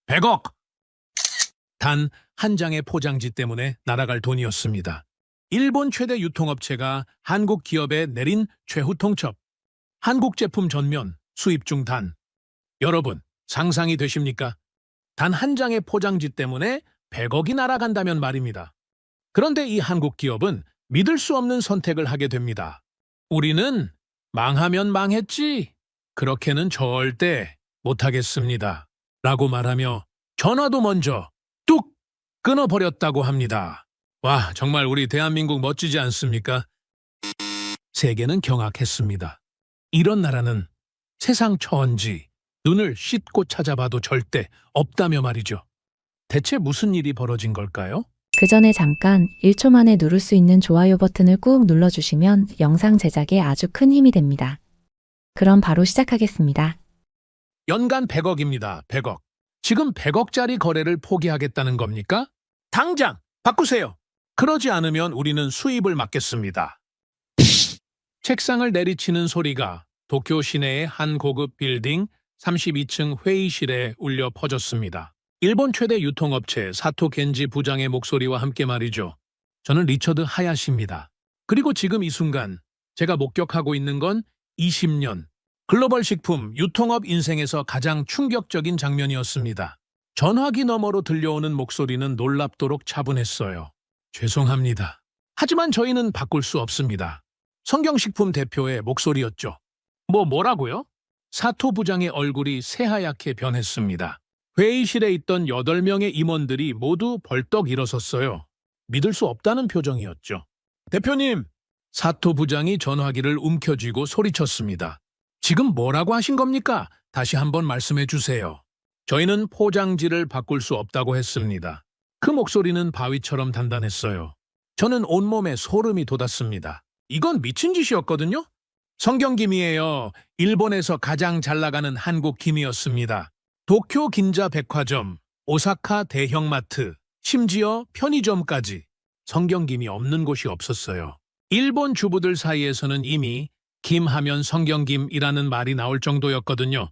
100억! 단 한 장의 포장지 때문에 날아갈 돈이었습니다. 일본 최대 유통업체가 한국 기업에 내린 최후 통첩. 한국 제품 전면 수입 중 단. 여러분, 상상이 되십니까? 단 한 장의 포장지 때문에 100억이 날아간다면 말입니다. 그런데 이 한국 기업은 믿을 수 없는 선택을 하게 됩니다. 우리는 망하면 망했지. 그렇게는 절대 못하겠습니다. 라고 말하며 전화도 먼저 뚝 끊어버렸다고 합니다. 와, 정말 우리 대한민국 멋지지 않습니까? 세계는 경악했습니다. 이런 나라는 세상 천지, 눈을 씻고 찾아봐도 절대 없다며 말이죠. 대체 무슨 일이 벌어진 걸까요? 그 전에 잠깐 1초 만에 누를 수 있는 좋아요 버튼을 꾹 눌러주시면 영상 제작에 아주 큰 힘이 됩니다. 그럼 바로 시작하겠습니다. 연간 100억입니다. 100억. 지금 100억짜리 거래를 포기하겠다는 겁니까? 당장 바꾸세요. 그러지 않으면 우리는 수입을 막겠습니다. 책상을 내리치는 소리가 도쿄 시내의 한 고급 빌딩 32층 회의실에 울려 퍼졌습니다. 일본 최대 유통업체 사토 겐지 부장의 목소리와 함께 말이죠. 저는 리처드 하야시입니다. 그리고 지금 이 순간 제가 목격하고 있는 건 20년 글로벌 식품 유통업 인생에서 가장 충격적인 장면이었습니다. 전화기 너머로 들려오는 목소리는 놀랍도록 차분했어요. 죄송합니다. 하지만 저희는 바꿀 수 없습니다. 성경식품 대표의 목소리였죠. 뭐라고요? 사토 부장의 얼굴이 새하얗게 변했습니다. 회의실에 있던 8명의 임원들이 모두 벌떡 일어섰어요. 믿을 수 없다는 표정이었죠. 대표님! 사토 부장이 전화기를 움켜쥐고 소리쳤습니다. 지금 뭐라고 하신 겁니까? 다시 한번 말씀해 주세요. 저희는 포장지를 바꿀 수 없다고 했습니다. 그 목소리는 바위처럼 단단했어요. 저는 온몸에 소름이 돋았습니다. 이건 미친 짓이었거든요? 성경김이에요. 일본에서 가장 잘 나가는 한국 김이었습니다. 도쿄 긴자 백화점, 오사카 대형마트, 심지어 편의점까지 성경김이 없는 곳이 없었어요. 일본 주부들 사이에서는 이미 김하면 성경김이라는 말이 나올 정도였거든요.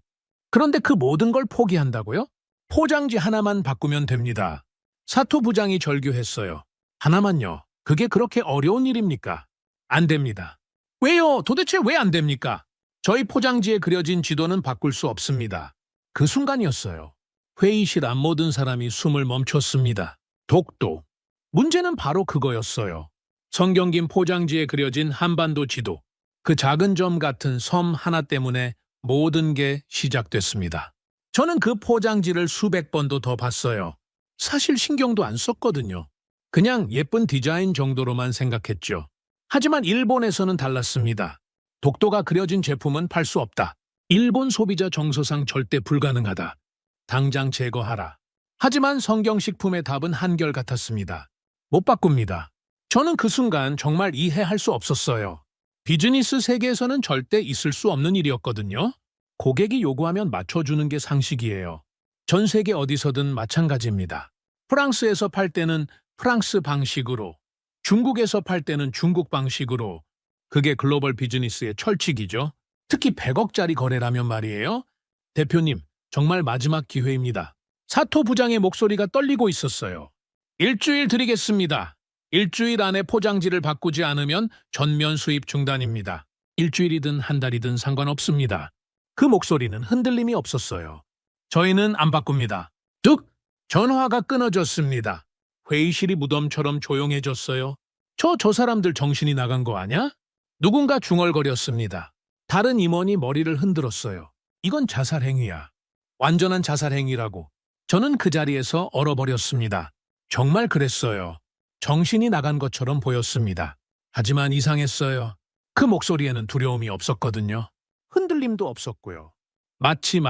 그런데 그 모든 걸 포기한다고요? 포장지 하나만 바꾸면 됩니다. 사토 부장이 절규했어요. 하나만요. 그게 그렇게 어려운 일입니까? 안 됩니다. 왜요? 도대체 왜 안 됩니까? 저희 포장지에 그려진 지도는 바꿀 수 없습니다. 그 순간이었어요. 회의실 앞 모든 사람이 숨을 멈췄습니다. 독도. 문제는 바로 그거였어요. 성경김 포장지에 그려진 한반도 지도. 그 작은 점 같은 섬 하나 때문에 모든 게 시작됐습니다. 저는 그 포장지를 수백 번도 더 봤어요. 사실 신경도 안 썼거든요. 그냥 예쁜 디자인 정도로만 생각했죠. 하지만 일본에서는 달랐습니다. 독도가 그려진 제품은 팔 수 없다. 일본 소비자 정서상 절대 불가능하다. 당장 제거하라. 하지만 성경식품의 답은 한결같았습니다. 못 바꿉니다. 저는 그 순간 정말 이해할 수 없었어요. 비즈니스 세계에서는 절대 있을 수 없는 일이었거든요. 고객이 요구하면 맞춰주는 게 상식이에요. 전 세계 어디서든 마찬가지입니다. 프랑스에서 팔 때는 프랑스 방식으로, 중국에서 팔 때는 중국 방식으로. 그게 글로벌 비즈니스의 철칙이죠. 특히 100억짜리 거래라면 말이에요. 대표님, 정말 마지막 기회입니다. 사토 부장의 목소리가 떨리고 있었어요. 일주일 드리겠습니다. 일주일 안에 포장지를 바꾸지 않으면 전면 수입 중단입니다. 일주일이든 한 달이든 상관없습니다. 그 목소리는 흔들림이 없었어요. 저희는 안 바꿉니다. 뚝! 전화가 끊어졌습니다. 회의실이 무덤처럼 조용해졌어요. 저 사람들 정신이 나간 거 아냐? 누군가 중얼거렸습니다. 다른 임원이 머리를 흔들었어요. 이건 자살행위야. 완전한 자살행위라고. 저는 그 자리에서 얼어버렸습니다. 정말 그랬어요. 정신이 나간 것처럼 보였습니다. 하지만 이상했어요. 그 목소리에는 두려움이 없었거든요. 흔들림도 없었고요. 마치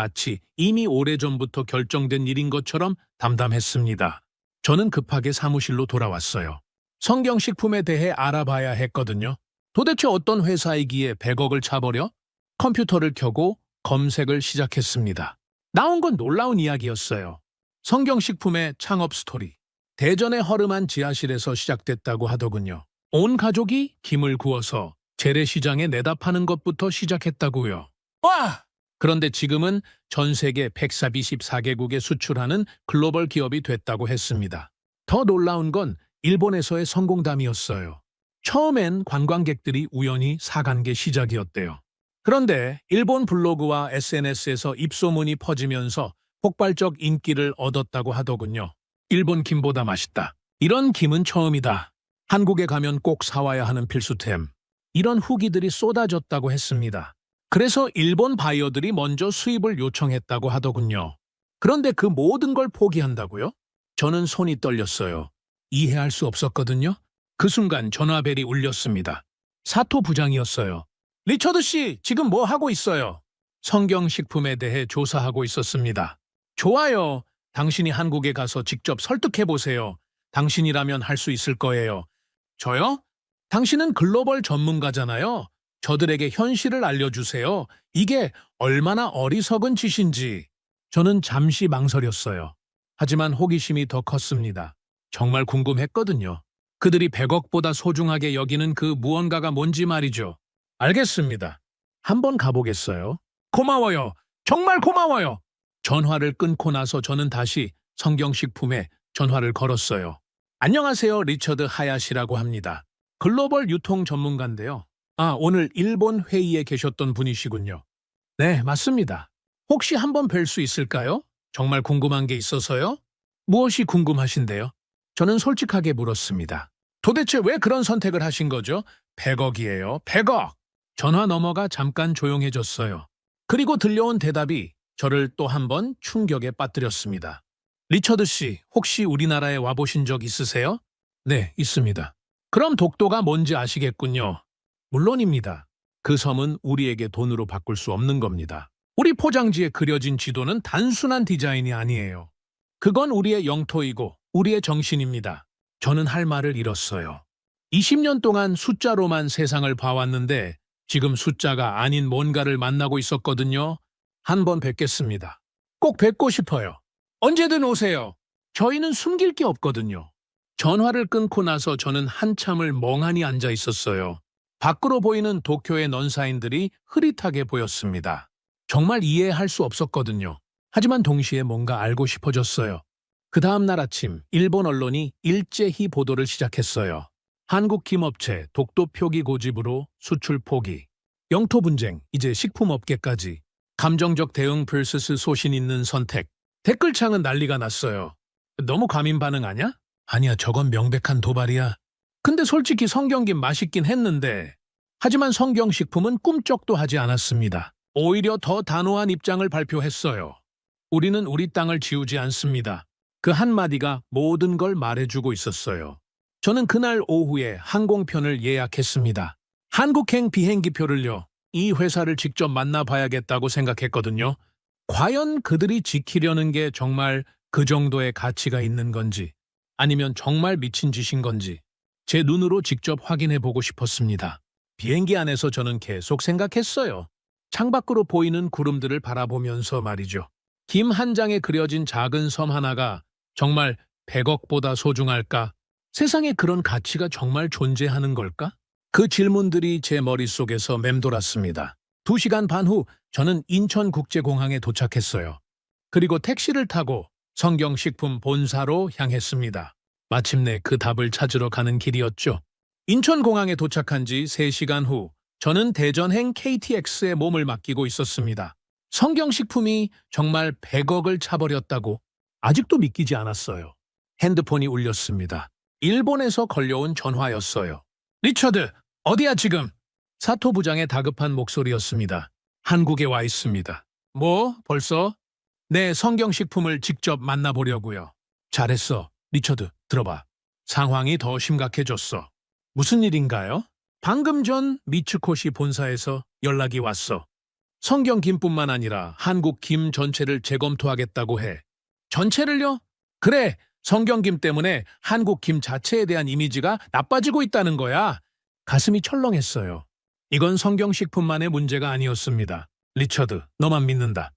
이미 오래전부터 결정된 일인 것처럼 담담했습니다. 저는 급하게 사무실로 돌아왔어요. 성경식품에 대해 알아봐야 했거든요. 도대체 어떤 회사이기에 100억을 차버려? 컴퓨터를 켜고 검색을 시작했습니다. 나온 건 놀라운 이야기였어요. 성경식품의 창업 스토리. 대전의 허름한 지하실에서 시작됐다고 하더군요. 온 가족이 김을 구워서 재래시장에 내다 파는 것부터 시작했다고요. 와! 그런데 지금은 전 세계 124개국에 수출하는 글로벌 기업이 됐다고 했습니다. 더 놀라운 건 일본에서의 성공담이었어요. 처음엔 관광객들이 우연히 사간 게 시작이었대요. 그런데 일본 블로그와 SNS에서 입소문이 퍼지면서 폭발적 인기를 얻었다고 하더군요. 일본 김보다 맛있다. 이런 김은 처음이다. 한국에 가면 꼭 사와야 하는 필수템. 이런 후기들이 쏟아졌다고 했습니다. 그래서 일본 바이어들이 먼저 수입을 요청했다고 하더군요. 그런데 그 모든 걸 포기한다고요? 저는 손이 떨렸어요. 이해할 수 없었거든요. 그 순간 전화벨이 울렸습니다. 사토 부장이었어요. 리처드 씨, 지금 뭐 하고 있어요? 성경식품에 대해 조사하고 있었습니다. 좋아요. 당신이 한국에 가서 직접 설득해 보세요. 당신이라면 할 수 있을 거예요. 저요? 당신은 글로벌 전문가잖아요. 저들에게 현실을 알려주세요. 이게 얼마나 어리석은 짓인지. 저는 잠시 망설였어요. 하지만 호기심이 더 컸습니다. 정말 궁금했거든요. 그들이 100억보다 소중하게 여기는 그 무언가가 뭔지 말이죠. 알겠습니다. 한번 가보겠어요. 고마워요. 정말 고마워요. 전화를 끊고 나서 저는 다시 성경식품에 전화를 걸었어요. 안녕하세요. 리처드 하야시라고 합니다. 글로벌 유통 전문가인데요. 오늘 일본 회의에 계셨던 분이시군요. 네, 맞습니다. 혹시 한번 뵐 수 있을까요? 정말 궁금한 게 있어서요? 무엇이 궁금하신데요? 저는 솔직하게 물었습니다. 도대체 왜 그런 선택을 하신 거죠? 100억이에요. 100억! 전화 넘어가 잠깐 조용해졌어요. 그리고 들려온 대답이 저를 또 한 번 충격에 빠뜨렸습니다. 리처드 씨, 혹시 우리나라에 와보신 적 있으세요? 네, 있습니다. 그럼 독도가 뭔지 아시겠군요. 물론입니다. 그 섬은 우리에게 돈으로 바꿀 수 없는 겁니다. 우리 포장지에 그려진 지도는 단순한 디자인이 아니에요. 그건 우리의 영토이고 우리의 정신입니다. 저는 할 말을 잃었어요. 20년 동안 숫자로만 세상을 봐왔는데 지금 숫자가 아닌 뭔가를 만나고 있었거든요. 한번 뵙겠습니다. 꼭 뵙고 싶어요. 언제든 오세요. 저희는 숨길 게 없거든요. 전화를 끊고 나서 저는 한참을 멍하니 앉아 있었어요. 밖으로 보이는 도쿄의 넌사인들이 흐릿하게 보였습니다. 정말 이해할 수 없었거든요. 하지만 동시에 뭔가 알고 싶어졌어요. 그 다음 날 아침 일본 언론이 일제히 보도를 시작했어요. 한국 김업체 독도 표기 고집으로 수출 포기. 영토 분쟁, 이제 식품업계까지. 감정적 대응 vs 소신 있는 선택. 댓글창은 난리가 났어요. 너무 과민 반응 아냐? 아니야, 저건 명백한 도발이야. 근데 솔직히 성경김 맛있긴 했는데. 하지만 성경식품은 꿈쩍도 하지 않았습니다. 오히려 더 단호한 입장을 발표했어요. 우리는 우리 땅을 지우지 않습니다. 그 한마디가 모든 걸 말해주고 있었어요. 저는 그날 오후에 항공편을 예약했습니다. 한국행 비행기표를요. 이 회사를 직접 만나봐야겠다고 생각했거든요. 과연 그들이 지키려는 게 정말 그 정도의 가치가 있는 건지 아니면 정말 미친 짓인 건지 제 눈으로 직접 확인해 보고 싶었습니다. 비행기 안에서 저는 계속 생각했어요. 창밖으로 보이는 구름들을 바라보면서 말이죠. 김 한 장에 그려진 작은 섬 하나가 정말 100억보다 소중할까? 세상에 그런 가치가 정말 존재하는 걸까? 그 질문들이 제 머릿속에서 맴돌았습니다. 2시간 반 후 저는 인천국제공항에 도착했어요. 그리고 택시를 타고 성경식품 본사로 향했습니다. 마침내 그 답을 찾으러 가는 길이었죠. 인천공항에 도착한 지 3시간 후 저는 대전행 KTX에 몸을 맡기고 있었습니다. 성경식품이 정말 100억을 차버렸다고 아직도 믿기지 않았어요. 핸드폰이 울렸습니다. 일본에서 걸려온 전화였어요. 리처드, 어디야 지금? 사토 부장의 다급한 목소리였습니다. 한국에 와 있습니다. 뭐, 벌써? 네, 성경식품을 직접 만나보려고요. 잘했어. 리처드, 들어봐. 상황이 더 심각해졌어. 무슨 일인가요? 방금 전 미츠코시 본사에서 연락이 왔어. 성경김뿐만 아니라 한국 김 전체를 재검토하겠다고 해. 전체를요? 그래, 성경김 때문에 한국 김 자체에 대한 이미지가 나빠지고 있다는 거야. 가슴이 철렁했어요. 이건 성경식품만의 문제가 아니었습니다. 리처드, 너만 믿는다.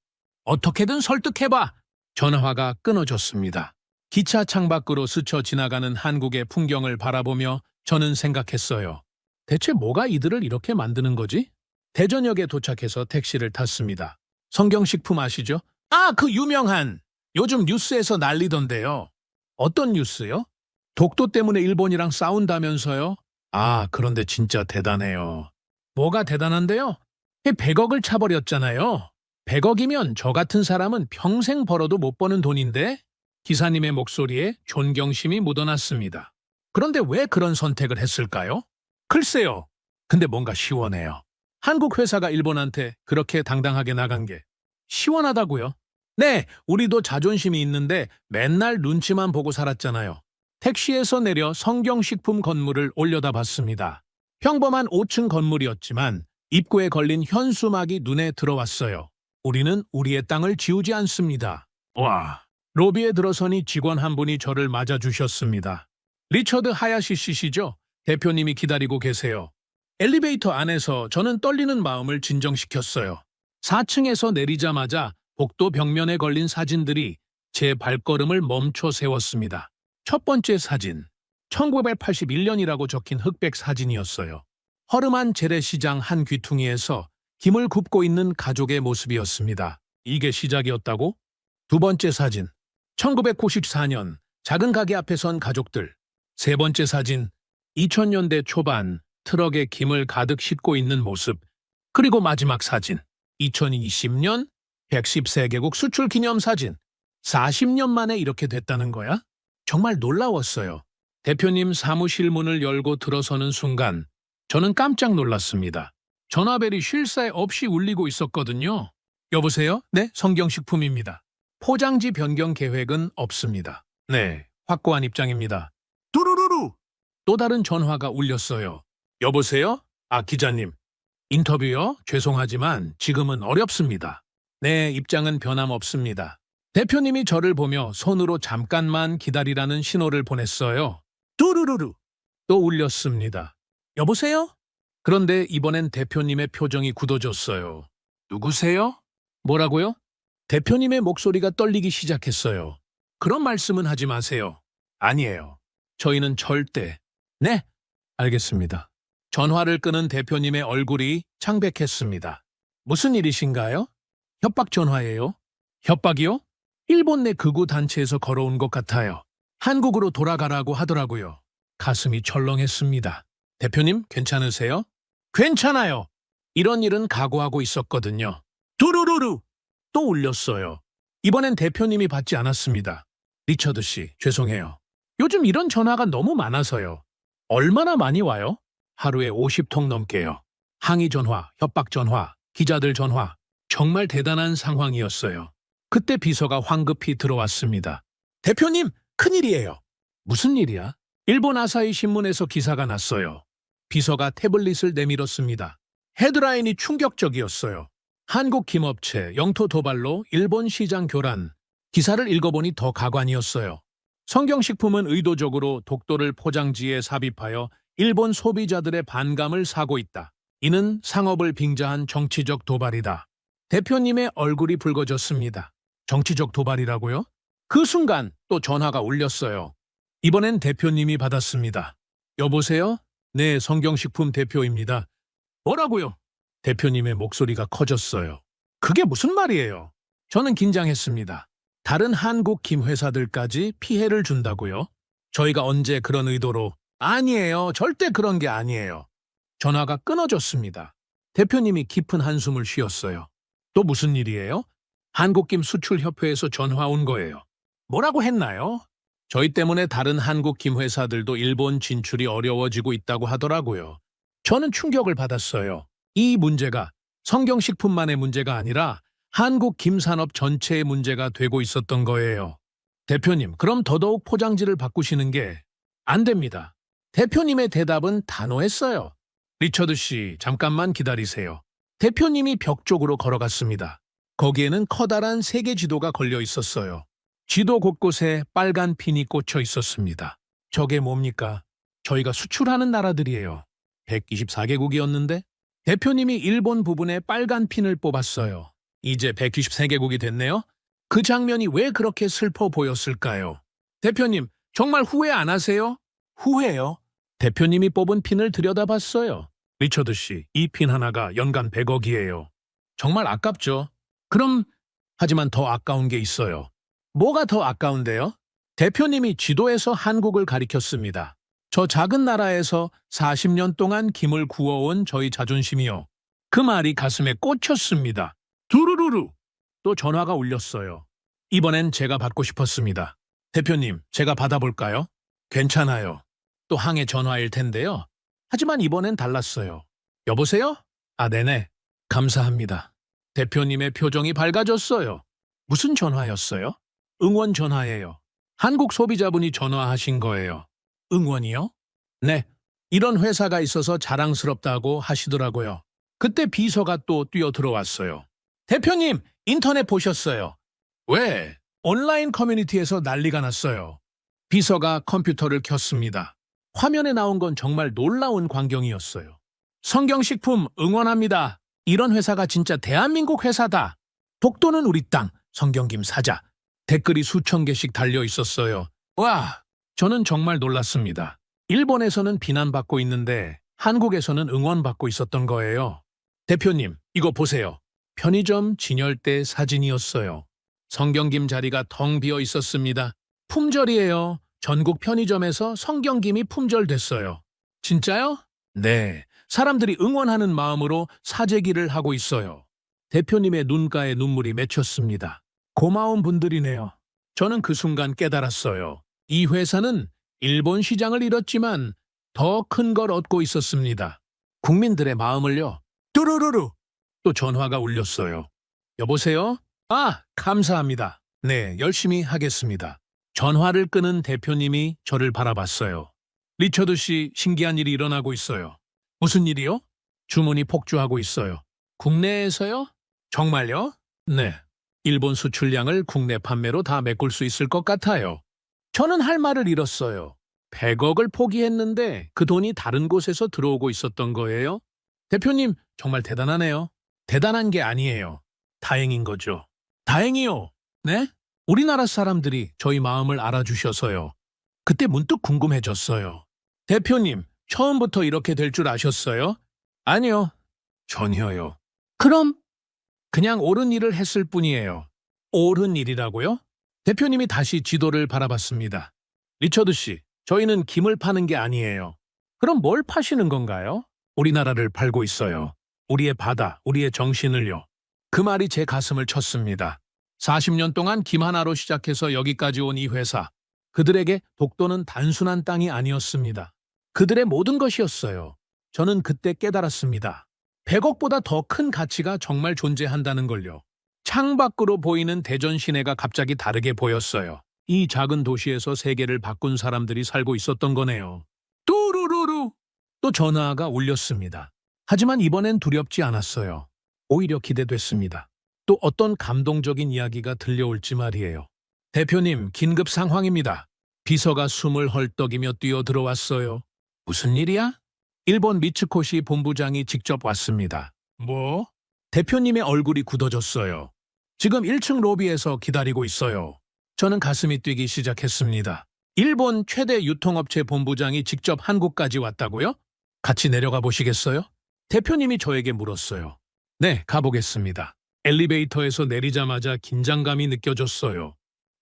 어떻게든 설득해봐. 전화가 끊어졌습니다. 기차 창밖으로 스쳐 지나가는 한국의 풍경을 바라보며 저는 생각했어요. 대체 뭐가 이들을 이렇게 만드는 거지? 대전역에 도착해서 택시를 탔습니다. 성경식품 아시죠? 아, 그 유명한 요즘 뉴스에서 난리던데요. 어떤 뉴스요? 독도 때문에 일본이랑 싸운다면서요? 아, 그런데 진짜 대단해요. 뭐가 대단한데요? 100억을 차버렸잖아요. 100억이면 저 같은 사람은 평생 벌어도 못 버는 돈인데 기사님의 목소리에 존경심이 묻어났습니다. 그런데 왜 그런 선택을 했을까요? 글쎄요. 근데 뭔가 시원해요. 한국 회사가 일본한테 그렇게 당당하게 나간 게 시원하다고요? 네, 우리도 자존심이 있는데 맨날 눈치만 보고 살았잖아요. 택시에서 내려 성경식품 건물을 올려다봤습니다. 평범한 5층 건물이었지만 입구에 걸린 현수막이 눈에 들어왔어요. 우리는 우리의 땅을 지우지 않습니다. 와, 로비에 들어서니 직원 한 분이 저를 맞아주셨습니다. 리처드 하야시 씨시죠? 대표님이 기다리고 계세요. 엘리베이터 안에서 저는 떨리는 마음을 진정시켰어요. 4층에서 내리자마자 복도 벽면에 걸린 사진들이 제 발걸음을 멈춰 세웠습니다. 첫 번째 사진, 1981년이라고 적힌 흑백 사진이었어요. 허름한 재래시장 한 귀퉁이에서 김을 굽고 있는 가족의 모습이었습니다. 이게 시작이었다고? 두 번째 사진, 1994년 작은 가게 앞에 선 가족들. 세 번째 사진, 2000년대 초반 트럭에 김을 가득 싣고 있는 모습. 그리고 마지막 사진, 2020년 113개국 수출 기념 사진. 40년 만에 이렇게 됐다는 거야? 정말 놀라웠어요. 대표님 사무실 문을 열고 들어서는 순간 저는 깜짝 놀랐습니다. 전화벨이 쉴 새 없이 울리고 있었거든요. 여보세요? 네, 성경식품입니다. 포장지 변경 계획은 없습니다. 네, 확고한 입장입니다. 두루루루! 또 다른 전화가 울렸어요. 여보세요? 아, 기자님. 인터뷰요? 죄송하지만 지금은 어렵습니다. 네, 입장은 변함없습니다. 대표님이 저를 보며 손으로 잠깐만 기다리라는 신호를 보냈어요. 두루루루! 또 울렸습니다. 여보세요? 그런데 이번엔 대표님의 표정이 굳어졌어요. 누구세요? 뭐라고요? 대표님의 목소리가 떨리기 시작했어요. 그런 말씀은 하지 마세요. 아니에요. 저희는 절대. 네, 알겠습니다. 전화를 끄는 대표님의 얼굴이 창백했습니다. 무슨 일이신가요? 협박 전화예요. 협박이요? 일본 내 극우 단체에서 걸어온 것 같아요. 한국으로 돌아가라고 하더라고요. 가슴이 철렁했습니다. 대표님, 괜찮으세요? 괜찮아요. 이런 일은 각오하고 있었거든요. 두루루루! 또 울렸어요. 이번엔 대표님이 받지 않았습니다. 리처드 씨, 죄송해요. 요즘 이런 전화가 너무 많아서요. 얼마나 많이 와요? 하루에 50통 넘게요. 항의 전화, 협박 전화, 기자들 전화. 정말 대단한 상황이었어요. 그때 비서가 황급히 들어왔습니다. 대표님, 큰일이에요. 무슨 일이야? 일본 아사히 신문에서 기사가 났어요. 비서가 태블릿을 내밀었습니다. 헤드라인이 충격적이었어요. 한국 김업체 영토 도발로 일본 시장 교란. 기사를 읽어보니 더 가관이었어요. 성경식품은 의도적으로 독도를 포장지에 삽입하여 일본 소비자들의 반감을 사고 있다. 이는 상업을 빙자한 정치적 도발이다. 대표님의 얼굴이 붉어졌습니다. 정치적 도발이라고요? 그 순간 또 전화가 울렸어요. 이번엔 대표님이 받았습니다. 여보세요? 네, 성경식품 대표입니다. 뭐라고요? 대표님의 목소리가 커졌어요. 그게 무슨 말이에요? 저는 긴장했습니다. 다른 한국 김 회사들까지 피해를 준다고요? 저희가 언제 그런 의도로? 아니에요. 절대 그런 게 아니에요. 전화가 끊어졌습니다. 대표님이 깊은 한숨을 쉬었어요. 또 무슨 일이에요? 한국김 수출협회에서 전화 온 거예요. 뭐라고 했나요? 저희 때문에 다른 한국김 회사들도 일본 진출이 어려워지고 있다고 하더라고요. 저는 충격을 받았어요. 이 문제가 성경식품만의 문제가 아니라 한국 김산업 전체의 문제가 되고 있었던 거예요. 대표님, 그럼 더더욱 포장지를 바꾸시는 게 안 됩니다. 대표님의 대답은 단호했어요. 리처드 씨, 잠깐만 기다리세요. 대표님이 벽 쪽으로 걸어갔습니다. 거기에는 커다란 세계 지도가 걸려 있었어요. 지도 곳곳에 빨간 핀이 꽂혀 있었습니다. 저게 뭡니까? 저희가 수출하는 나라들이에요. 124개국이었는데 대표님이 일본 부분에 빨간 핀을 뽑았어요. 이제 123개국이 됐네요. 그 장면이 왜 그렇게 슬퍼 보였을까요? 대표님, 정말 후회 안 하세요? 후회요? 대표님이 뽑은 핀을 들여다봤어요. 리처드 씨, 이 핀 하나가 연간 100억이에요. 정말 아깝죠? 그럼, 하지만 더 아까운 게 있어요. 뭐가 더 아까운데요? 대표님이 지도에서 한국을 가리켰습니다. 저 작은 나라에서 40년 동안 김을 구워온 저희 자존심이요. 그 말이 가슴에 꽂혔습니다. 두루루루! 또 전화가 울렸어요. 이번엔 제가 받고 싶었습니다. 대표님, 제가 받아볼까요? 괜찮아요. 또 항해 전화일 텐데요. 하지만 이번엔 달랐어요. 여보세요? 아, 네네. 감사합니다. 대표님의 표정이 밝아졌어요. 무슨 전화였어요? 응원 전화예요. 한국 소비자분이 전화하신 거예요. 응원이요? 네. 이런 회사가 있어서 자랑스럽다고 하시더라고요. 그때 비서가 또 뛰어들어왔어요. 대표님, 인터넷 보셨어요? 왜? 온라인 커뮤니티에서 난리가 났어요. 비서가 컴퓨터를 켰습니다. 화면에 나온 건 정말 놀라운 광경이었어요. 성경식품 응원합니다. 이런 회사가 진짜 대한민국 회사다. 독도는 우리 땅, 성경김 사자. 댓글이 수천 개씩 달려 있었어요. 와, 저는 정말 놀랐습니다. 일본에서는 비난받고 있는데 한국에서는 응원받고 있었던 거예요. 대표님, 이거 보세요. 편의점 진열대 사진이었어요. 성경김 자리가 텅 비어 있었습니다. 품절이에요. 전국 편의점에서 성경김이 품절됐어요. 진짜요? 네. 사람들이 응원하는 마음으로 사재기를 하고 있어요. 대표님의 눈가에 눈물이 맺혔습니다. 고마운 분들이네요. 저는 그 순간 깨달았어요. 이 회사는 일본 시장을 잃었지만 더 큰 걸 얻고 있었습니다. 국민들의 마음을요. 뚜루루루! 또 전화가 울렸어요. 여보세요? 아, 감사합니다. 네, 열심히 하겠습니다. 전화를 끊은 대표님이 저를 바라봤어요. 리처드 씨, 신기한 일이 일어나고 있어요. 무슨 일이요? 주문이 폭주하고 있어요. 국내에서요? 정말요? 네. 일본 수출량을 국내 판매로 다 메꿀 수 있을 것 같아요. 저는 할 말을 잃었어요. 100억을 포기했는데 그 돈이 다른 곳에서 들어오고 있었던 거예요? 대표님, 정말 대단하네요. 대단한 게 아니에요. 다행인 거죠. 다행이요. 네? 우리나라 사람들이 저희 마음을 알아주셔서요. 그때 문득 궁금해졌어요. 대표님, 처음부터 이렇게 될 줄 아셨어요? 아니요. 전혀요. 그럼 그냥 옳은 일을 했을 뿐이에요. 옳은 일이라고요? 대표님이 다시 지도를 바라봤습니다. 리처드 씨, 저희는 김을 파는 게 아니에요. 그럼 뭘 파시는 건가요? 우리나라를 팔고 있어요. 우리의 바다, 우리의 정신을요. 그 말이 제 가슴을 쳤습니다. 40년 동안 김 하나로 시작해서 여기까지 온 이 회사. 그들에게 독도는 단순한 땅이 아니었습니다. 그들의 모든 것이었어요. 저는 그때 깨달았습니다. 100억보다 더 큰 가치가 정말 존재한다는 걸요. 창밖으로 보이는 대전 시내가 갑자기 다르게 보였어요. 이 작은 도시에서 세계를 바꾼 사람들이 살고 있었던 거네요. 뚜루루루! 또 전화가 울렸습니다. 하지만 이번엔 두렵지 않았어요. 오히려 기대됐습니다. 또 어떤 감동적인 이야기가 들려올지 말이에요. 대표님, 긴급 상황입니다. 비서가 숨을 헐떡이며 뛰어들어왔어요. 무슨 일이야? 일본 미츠코시 본부장이 직접 왔습니다. 뭐? 대표님의 얼굴이 굳어졌어요. 지금 1층 로비에서 기다리고 있어요. 저는 가슴이 뛰기 시작했습니다. 일본 최대 유통업체 본부장이 직접 한국까지 왔다고요? 같이 내려가 보시겠어요? 대표님이 저에게 물었어요. 네, 가보겠습니다. 엘리베이터에서 내리자마자 긴장감이 느껴졌어요.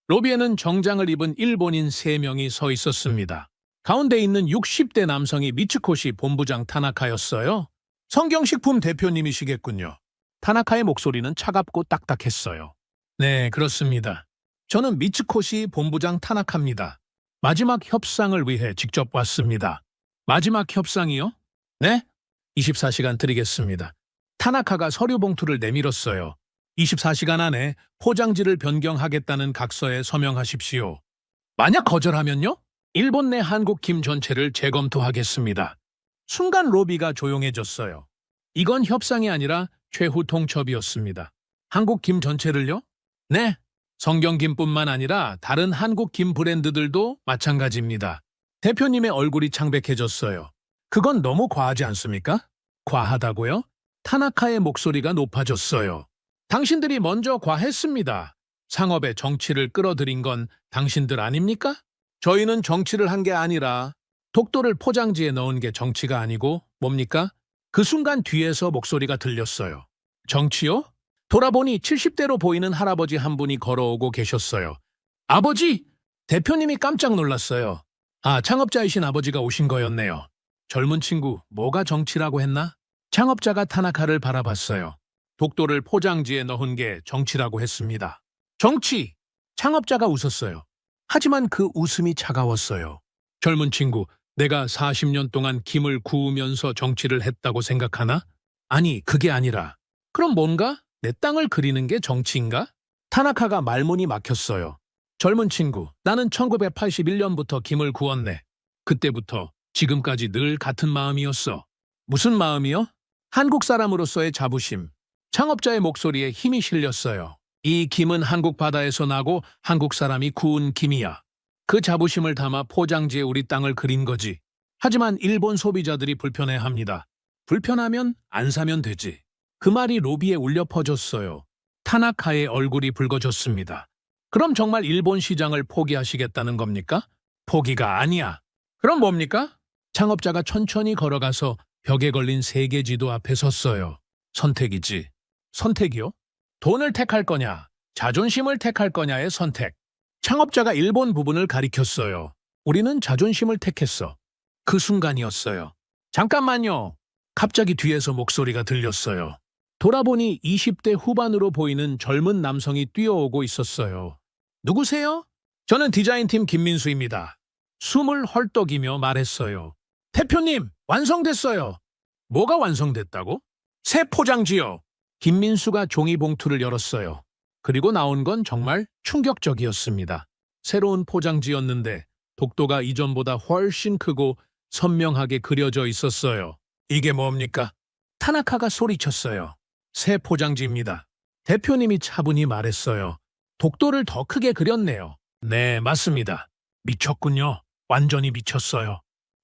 로비에는 정장을 입은 일본인 3명이 서 있었습니다. 가운데 있는 60대 남성이 미츠코시 본부장 타나카였어요. 성경식품 대표님이시겠군요. 타나카의 목소리는 차갑고 딱딱했어요. 네, 그렇습니다. 저는 미츠코시 본부장 타나카입니다. 마지막 협상을 위해 직접 왔습니다. 마지막 협상이요? 네? 24시간 드리겠습니다. 타나카가 서류 봉투를 내밀었어요. 24시간 안에 포장지를 변경하겠다는 각서에 서명하십시오. 만약 거절하면요? 일본 내 한국 김 전체를 재검토하겠습니다. 순간 로비가 조용해졌어요. 이건 협상이 아니라 최후 통첩이었습니다. 한국 김 전체를요? 네. 성경김뿐만 아니라 다른 한국 김 브랜드들도 마찬가지입니다. 대표님의 얼굴이 창백해졌어요. 그건 너무 과하지 않습니까? 과하다고요? 타나카의 목소리가 높아졌어요. 당신들이 먼저 과했습니다. 상업의 정치를 끌어들인 건 당신들 아닙니까? 저희는 정치를 한 게 아니라 독도를 포장지에 넣은 게 정치가 아니고 뭡니까? 그 순간 뒤에서 목소리가 들렸어요. 정치요? 돌아보니 70대로 보이는 할아버지 한 분이 걸어오고 계셨어요. 아버지! 대표님이 깜짝 놀랐어요. 아, 창업자이신 아버지가 오신 거였네요. 젊은 친구, 뭐가 정치라고 했나? 창업자가 타나카를 바라봤어요. 독도를 포장지에 넣은 게 정치라고 했습니다. 정치! 창업자가 웃었어요. 하지만 그 웃음이 차가웠어요. 젊은 친구, 내가 40년 동안 김을 구우면서 정치를 했다고 생각하나? 아니, 그게 아니라. 그럼 뭔가? 내 땅을 그리는 게 정치인가? 타나카가 말문이 막혔어요. 젊은 친구, 나는 1981년부터 김을 구웠네. 그때부터 지금까지 늘 같은 마음이었어. 무슨 마음이요? 한국 사람으로서의 자부심. 창업자의 목소리에 힘이 실렸어요. 이 김은 한국 바다에서 나고 한국 사람이 구운 김이야. 그 자부심을 담아 포장지에 우리 땅을 그린 거지. 하지만 일본 소비자들이 불편해합니다. 불편하면 안 사면 되지. 그 말이 로비에 울려 퍼졌어요. 타나카의 얼굴이 붉어졌습니다. 그럼 정말 일본 시장을 포기하시겠다는 겁니까? 포기가 아니야. 그럼 뭡니까? 창업자가 천천히 걸어가서 벽에 걸린 세계 지도 앞에 섰어요. 선택이지. 선택이요? 돈을 택할 거냐, 자존심을 택할 거냐의 선택. 창업자가 일본 부분을 가리켰어요. 우리는 자존심을 택했어. 그 순간이었어요. 잠깐만요. 갑자기 뒤에서 목소리가 들렸어요. 돌아보니 20대 후반으로 보이는 젊은 남성이 뛰어오고 있었어요. 누구세요? 저는 디자인팀 김민수입니다. 숨을 헐떡이며 말했어요. 대표님, 완성됐어요. 뭐가 완성됐다고? 새 포장지요. 김민수가 종이봉투를 열었어요. 그리고 나온 건 정말 충격적이었습니다. 새로운 포장지였는데 독도가 이전보다 훨씬 크고 선명하게 그려져 있었어요. 이게 뭡니까? 타나카가 소리쳤어요. 새 포장지입니다. 대표님이 차분히 말했어요. 독도를 더 크게 그렸네요. 네, 맞습니다. 미쳤군요. 완전히 미쳤어요.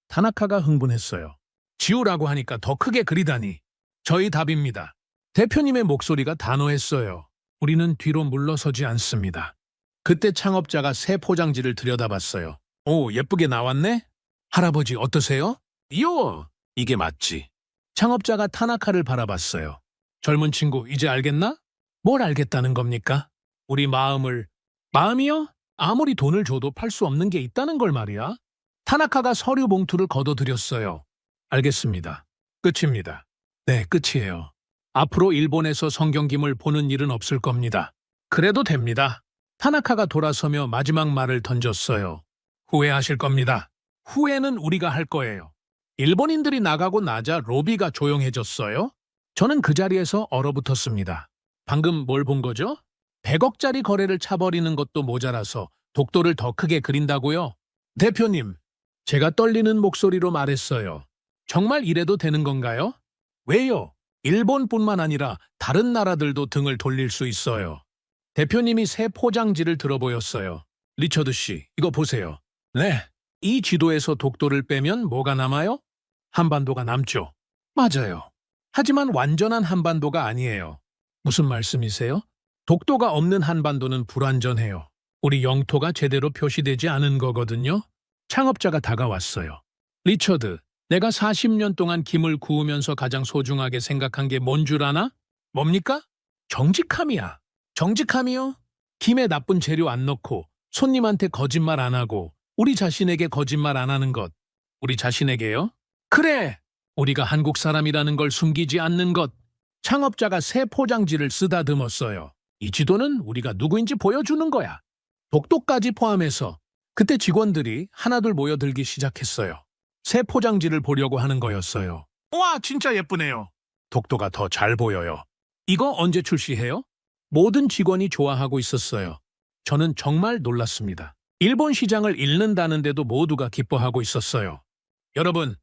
타나카가 흥분했어요. 지우라고 하니까 더 크게 그리다니. 저희 답입니다. 대표님의 목소리가 단호했어요. 우리는 뒤로 물러서지 않습니다. 그때 창업자가 새 포장지를 들여다봤어요. 오, 예쁘게 나왔네? 할아버지 어떠세요? 이요, 이게 맞지. 창업자가 타나카를 바라봤어요. 젊은 친구, 이제 알겠나? 뭘 알겠다는 겁니까? 우리 마음을. 마음이요? 아무리 돈을 줘도 팔 수 없는 게 있다는 걸 말이야. 타나카가 서류 봉투를 걷어들였어요. 알겠습니다. 끝입니다. 네, 끝이에요. 앞으로 일본에서 성경김을 보는 일은 없을 겁니다. 그래도 됩니다. 타나카가 돌아서며 마지막 말을 던졌어요. 후회하실 겁니다. 후회는 우리가 할 거예요. 일본인들이 나가고 나자 로비가 조용해졌어요. 저는 그 자리에서 얼어붙었습니다. 방금 뭘 본 거죠? 100억짜리 거래를 차버리는 것도 모자라서 독도를 더 크게 그린다고요? 대표님, 제가 떨리는 목소리로 말했어요. 정말 이래도 되는 건가요? 왜요? 일본뿐만 아니라 다른 나라들도 등을 돌릴 수 있어요. 대표님이 새 포장지를 들어보였어요. 리처드 씨, 이거 보세요. 네, 이 지도에서 독도를 빼면 뭐가 남아요? 한반도가 남죠. 맞아요. 하지만 완전한 한반도가 아니에요. 무슨 말씀이세요? 독도가 없는 한반도는 불완전해요. 우리 영토가 제대로 표시되지 않은 거거든요. 창업자가 다가왔어요. 리처드, 내가 40년 동안 김을 구우면서 가장 소중하게 생각한 게 뭔 줄 아나? 뭡니까? 정직함이야. 정직함이요? 김에 나쁜 재료 안 넣고 손님한테 거짓말 안 하고 우리 자신에게 거짓말 안 하는 것. 우리 자신에게요? 그래! 우리가 한국 사람이라는 걸 숨기지 않는 것. 창업자가 새 포장지를 쓰다듬었어요. 이 지도는 우리가 누구인지 보여주는 거야. 독도까지 포함해서. 그때 직원들이 하나둘 모여들기 시작했어요. 새 포장지를 보려고 하는 거였어요. 와, 진짜 예쁘네요. 독도가 더 잘 보여요. 이거 언제 출시해요? 모든 직원이 좋아하고 있었어요. 저는 정말 놀랐습니다. 일본 시장을 잃는다는데도 모두가 기뻐하고 있었어요. 여러분,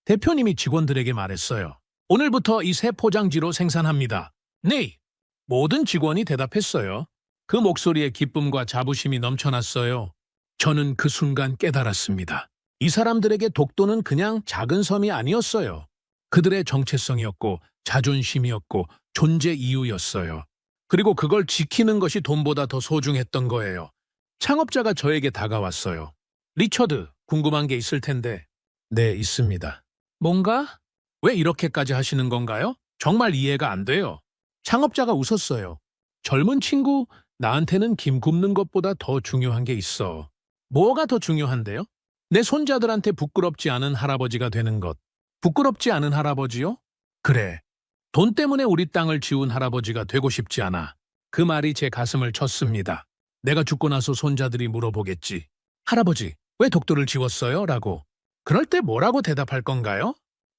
대표님이 직원들에게 말했어요. 오늘부터 이 새 포장지로 생산합니다. 네! 모든 직원이 대답했어요. 그 목소리에 기쁨과 자부심이 넘쳐났어요. 저는 그 순간 깨달았습니다. 이 사람들에게 독도는 그냥 작은 섬이 아니었어요. 그들의 정체성이었고 자존심이었고 존재 이유였어요. 그리고 그걸 지키는 것이 돈보다 더 소중했던 거예요. 창업자가 저에게 다가왔어요. 리처드, 궁금한 게 있을 텐데. 네, 있습니다. 뭔가? 왜 이렇게까지 하시는 건가요? 정말 이해가 안 돼요. 창업자가 웃었어요. 젊은 친구, 나한테는 김 굽는 것보다 더 중요한 게 있어. 뭐가 더 중요한데요? 내 손자들한테 부끄럽지 않은 할아버지가 되는 것. 부끄럽지 않은 할아버지요? 그래. 돈 때문에 우리 땅을 지운 할아버지가 되고 싶지 않아. 그 말이 제 가슴을 쳤습니다. 내가 죽고 나서 손자들이 물어보겠지. 할아버지, 왜 독도를 지웠어요? 라고. 그럴 때 뭐라고 대답할 건가요?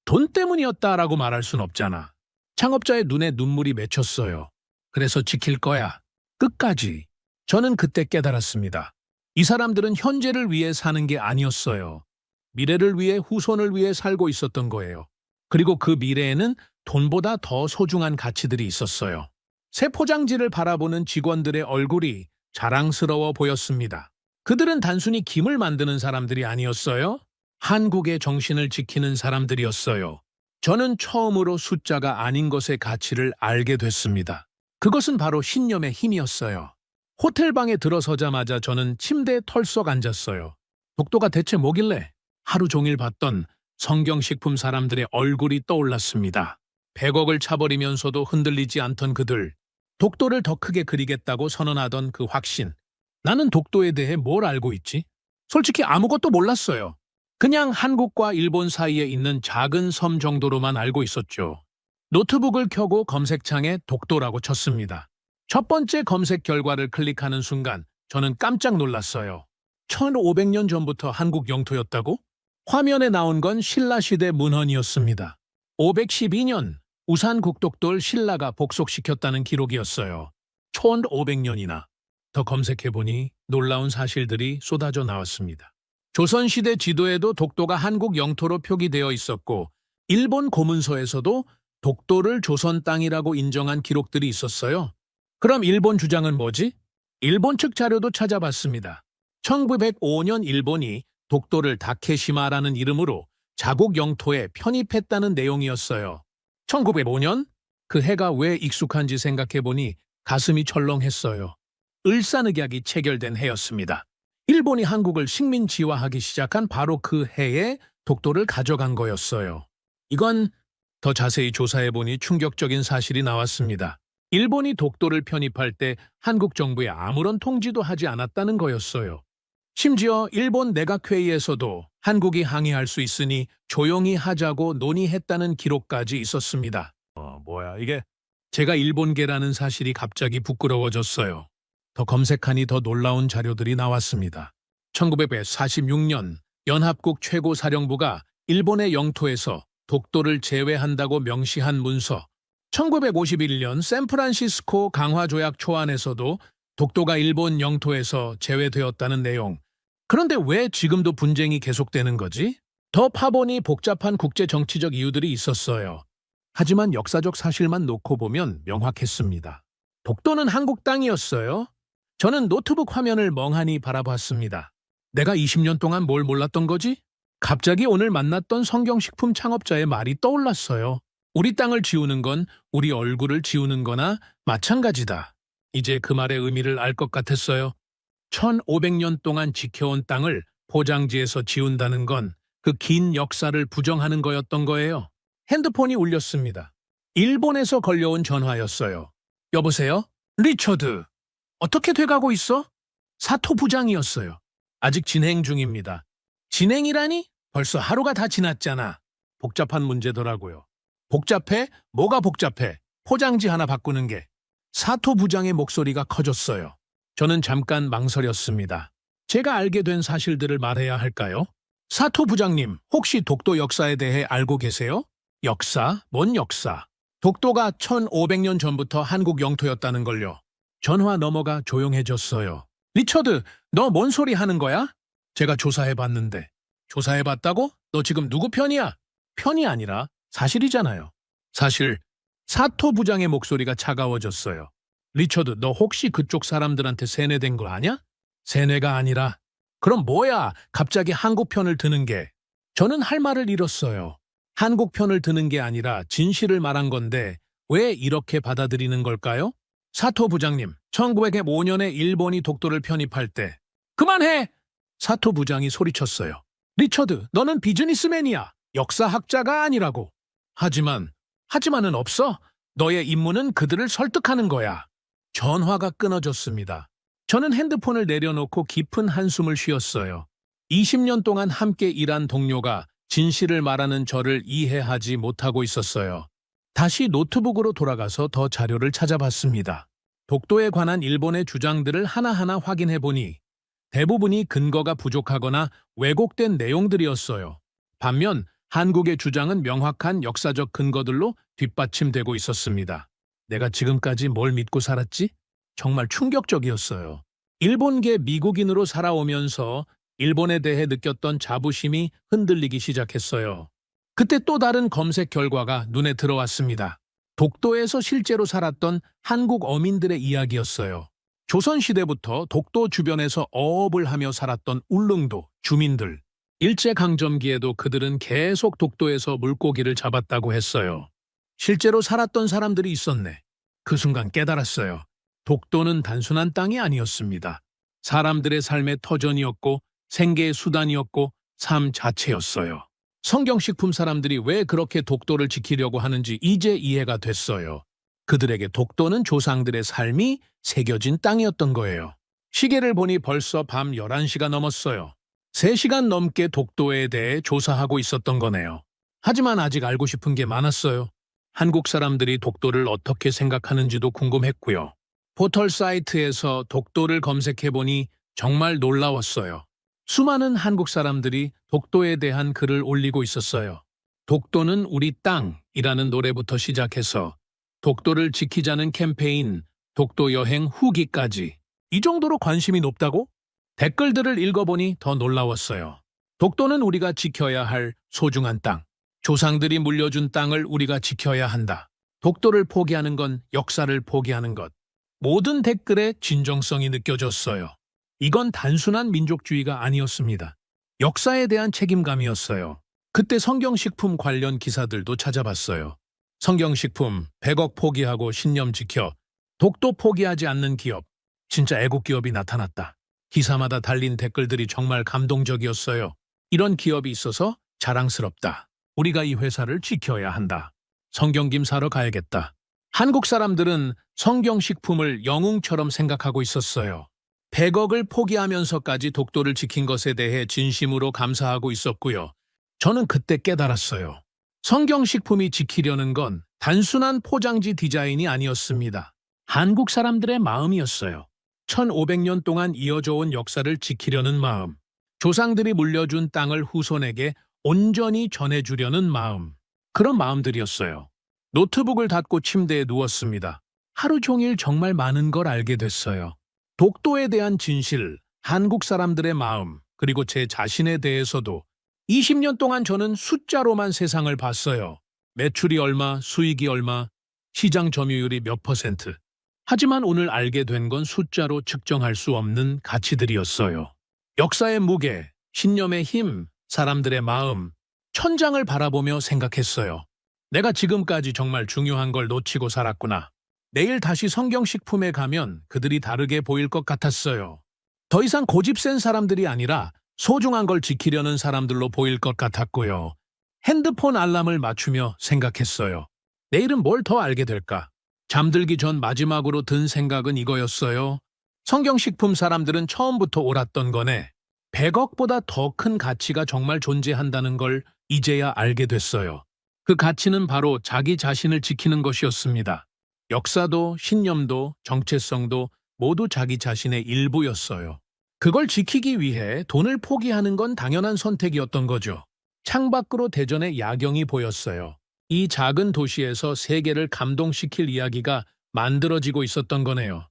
돈 때문이었다라고 말할 순 없잖아. 창업자의 눈에 눈물이 맺혔어요. 그래서 지킬 거야. 끝까지. 저는 그때 깨달았습니다. 이 사람들은 현재를 위해 사는 게 아니었어요. 미래를 위해 후손을 위해 살고 있었던 거예요. 그리고 그 미래에는 돈보다 더 소중한 가치들이 있었어요. 새 포장지를 바라보는 직원들의 얼굴이 자랑스러워 보였습니다. 그들은 단순히 김을 만드는 사람들이 아니었어요. 한국의 정신을 지키는 사람들이었어요. 저는 처음으로 숫자가 아닌 것의 가치를 알게 됐습니다. 그것은 바로 신념의 힘이었어요. 호텔방에 들어서자마자 저는 침대에 털썩 앉았어요. 독도가 대체 뭐길래? 하루 종일 봤던 성경식품 사람들의 얼굴이 떠올랐습니다. 100억을 차버리면서도 흔들리지 않던 그들. 독도를 더 크게 그리겠다고 선언하던 그 확신. 나는 독도에 대해 뭘 알고 있지? 솔직히 아무것도 몰랐어요. 그냥 한국과 일본 사이에 있는 작은 섬 정도로만 알고 있었죠. 노트북을 켜고 검색창에 독도라고 쳤습니다. 첫 번째 검색 결과를 클릭하는 순간 저는 깜짝 놀랐어요. 1500년 전부터 한국 영토였다고? 화면에 나온 건 신라시대 문헌이었습니다. 512년 우산 국독돌 신라가 복속시켰다는 기록이었어요. 1500년이나. 더 검색해보니 놀라운 사실들이 쏟아져 나왔습니다. 조선시대 지도에도 독도가 한국 영토로 표기되어 있었고 일본 고문서에서도 독도를 조선 땅이라고 인정한 기록들이 있었어요. 그럼 일본 주장은 뭐지? 일본 측 자료도 찾아봤습니다. 1905년 일본이 독도를 다케시마라는 이름으로 자국 영토에 편입했다는 내용이었어요. 1905년? 그 해가 왜 익숙한지 생각해보니 가슴이 철렁했어요. 을사늑약이 체결된 해였습니다. 일본이 한국을 식민지화하기 시작한 바로 그 해에 독도를 가져간 거였어요. 이건 더 자세히 조사해보니 충격적인 사실이 나왔습니다. 일본이 독도를 편입할 때 한국 정부에 아무런 통지도 하지 않았다는 거였어요. 심지어 일본 내각회의에서도 한국이 항의할 수 있으니 조용히 하자고 논의했다는 기록까지 있었습니다. 뭐야 이게? 제가 일본계라는 사실이 갑자기 부끄러워졌어요. 더 검색하니 더 놀라운 자료들이 나왔습니다. 1946년 연합국 최고사령부가 일본의 영토에서 독도를 제외한다고 명시한 문서, 1951년 샌프란시스코 강화조약 초안에서도 독도가 일본 영토에서 제외되었다는 내용. 그런데 왜 지금도 분쟁이 계속되는 거지? 더 파보니 복잡한 국제 정치적 이유들이 있었어요. 하지만 역사적 사실만 놓고 보면 명확했습니다. 독도는 한국 땅이었어요. 저는 노트북 화면을 멍하니 바라봤습니다. 내가 20년 동안 뭘 몰랐던 거지? 갑자기 오늘 만났던 성경식품 창업자의 말이 떠올랐어요. 우리 땅을 지우는 건 우리 얼굴을 지우는 거나 마찬가지다. 이제 그 말의 의미를 알 것 같았어요. 1500년 동안 지켜온 땅을 포장지에서 지운다는 건 그 긴 역사를 부정하는 거였던 거예요. 핸드폰이 울렸습니다. 일본에서 걸려온 전화였어요. 여보세요? 리처드. 어떻게 돼가고 있어? 사토 부장이었어요. 아직 진행 중입니다. 진행이라니? 벌써 하루가 다 지났잖아. 복잡한 문제더라고요. 복잡해? 뭐가 복잡해? 포장지 하나 바꾸는 게. 사토 부장의 목소리가 커졌어요. 저는 잠깐 망설였습니다. 제가 알게 된 사실들을 말해야 할까요? 사토 부장님, 혹시 독도 역사에 대해 알고 계세요? 역사? 뭔 역사? 독도가 1500년 전부터 한국 영토였다는 걸요. 전화 넘어가 조용해졌어요. 리처드, 너 뭔 소리 하는 거야? 제가 조사해봤는데. 조사해봤다고? 너 지금 누구 편이야? 편이 아니라 사실이잖아요. 사실, 사토 부장의 목소리가 차가워졌어요. 리처드, 너 혹시 그쪽 사람들한테 세뇌된 거 아냐? 세뇌가 아니라. 그럼 뭐야? 갑자기 한국 편을 드는 게. 저는 할 말을 잃었어요. 한국 편을 드는 게 아니라 진실을 말한 건데 왜 이렇게 받아들이는 걸까요? 사토 부장님, 1905년에 일본이 독도를 편입할 때. 그만해! 사토 부장이 소리쳤어요. 리처드, 너는 비즈니스맨이야. 역사학자가 아니라고. 하지만은 없어. 너의 임무는 그들을 설득하는 거야. 전화가 끊어졌습니다. 저는 핸드폰을 내려놓고 깊은 한숨을 쉬었어요. 20년 동안 함께 일한 동료가 진실을 말하는 저를 이해하지 못하고 있었어요. 다시 노트북으로 돌아가서 더 자료를 찾아봤습니다. 독도에 관한 일본의 주장들을 하나하나 확인해 보니 대부분이 근거가 부족하거나 왜곡된 내용들이었어요. 반면 한국의 주장은 명확한 역사적 근거들로 뒷받침되고 있었습니다. 내가 지금까지 뭘 믿고 살았지? 정말 충격적이었어요. 일본계 미국인으로 살아오면서 일본에 대해 느꼈던 자부심이 흔들리기 시작했어요. 그때 또 다른 검색 결과가 눈에 들어왔습니다. 독도에서 실제로 살았던 한국 어민들의 이야기였어요. 조선시대부터 독도 주변에서 어업을 하며 살았던 울릉도 주민들. 일제강점기에도 그들은 계속 독도에서 물고기를 잡았다고 했어요. 실제로 살았던 사람들이 있었네. 그 순간 깨달았어요. 독도는 단순한 땅이 아니었습니다. 사람들의 삶의 터전이었고 생계의 수단이었고 삶 자체였어요. 성경식품 사람들이 왜 그렇게 독도를 지키려고 하는지 이제 이해가 됐어요. 그들에게 독도는 조상들의 삶이 새겨진 땅이었던 거예요. 시계를 보니 벌써 밤 11시가 넘었어요. 3시간 넘게 독도에 대해 조사하고 있었던 거네요. 하지만 아직 알고 싶은 게 많았어요. 한국 사람들이 독도를 어떻게 생각하는지도 궁금했고요. 포털 사이트에서 독도를 검색해보니 정말 놀라웠어요. 수많은 한국 사람들이 독도에 대한 글을 올리고 있었어요. 독도는 우리 땅이라는 노래부터 시작해서 독도를 지키자는 캠페인, 독도 여행 후기까지 이 정도로 관심이 높다고? 댓글들을 읽어보니 더 놀라웠어요. 독도는 우리가 지켜야 할 소중한 땅. 조상들이 물려준 땅을 우리가 지켜야 한다. 독도를 포기하는 건 역사를 포기하는 것. 모든 댓글에 진정성이 느껴졌어요. 이건 단순한 민족주의가 아니었습니다. 역사에 대한 책임감이었어요. 그때 성경식품 관련 기사들도 찾아봤어요. 성경식품 100억 포기하고 신념 지켜 독도 포기하지 않는 기업. 진짜 애국 기업이 나타났다. 기사마다 달린 댓글들이 정말 감동적이었어요. 이런 기업이 있어서 자랑스럽다. 우리가 이 회사를 지켜야 한다. 성경김 사러 가야겠다. 한국 사람들은 성경식품을 영웅처럼 생각하고 있었어요. 100억을 포기하면서까지 독도를 지킨 것에 대해 진심으로 감사하고 있었고요. 저는 그때 깨달았어요. 성경식품이 지키려는 건 단순한 포장지 디자인이 아니었습니다. 한국 사람들의 마음이었어요. 1500년 동안 이어져 온 역사를 지키려는 마음. 조상들이 물려준 땅을 후손에게 온전히 전해주려는 마음. 그런 마음들이었어요. 노트북을 닫고 침대에 누웠습니다. 하루 종일 정말 많은 걸 알게 됐어요. 독도에 대한 진실, 한국 사람들의 마음, 그리고 제 자신에 대해서도 20년 동안 저는 숫자로만 세상을 봤어요. 매출이 얼마, 수익이 얼마, 시장 점유율이 몇 %. 하지만 오늘 알게 된 건 숫자로 측정할 수 없는 가치들이었어요. 역사의 무게, 신념의 힘, 사람들의 마음, 천장을 바라보며 생각했어요. 내가 지금까지 정말 중요한 걸 놓치고 살았구나. 내일 다시 성경식품에 가면 그들이 다르게 보일 것 같았어요. 더 이상 고집센 사람들이 아니라 소중한 걸 지키려는 사람들로 보일 것 같았고요. 핸드폰 알람을 맞추며 생각했어요. 내일은 뭘 더 알게 될까? 잠들기 전 마지막으로 든 생각은 이거였어요. 성경식품 사람들은 처음부터 옳았던 거네. 100억보다 더 큰 가치가 정말 존재한다는 걸 이제야 알게 됐어요. 그 가치는 바로 자기 자신을 지키는 것이었습니다. 역사도 신념도 정체성도 모두 자기 자신의 일부였어요. 그걸 지키기 위해 돈을 포기하는 건 당연한 선택이었던 거죠. 창밖으로 대전의 야경이 보였어요. 이 작은 도시에서 세계를 감동시킬 이야기가 만들어지고 있었던 거네요.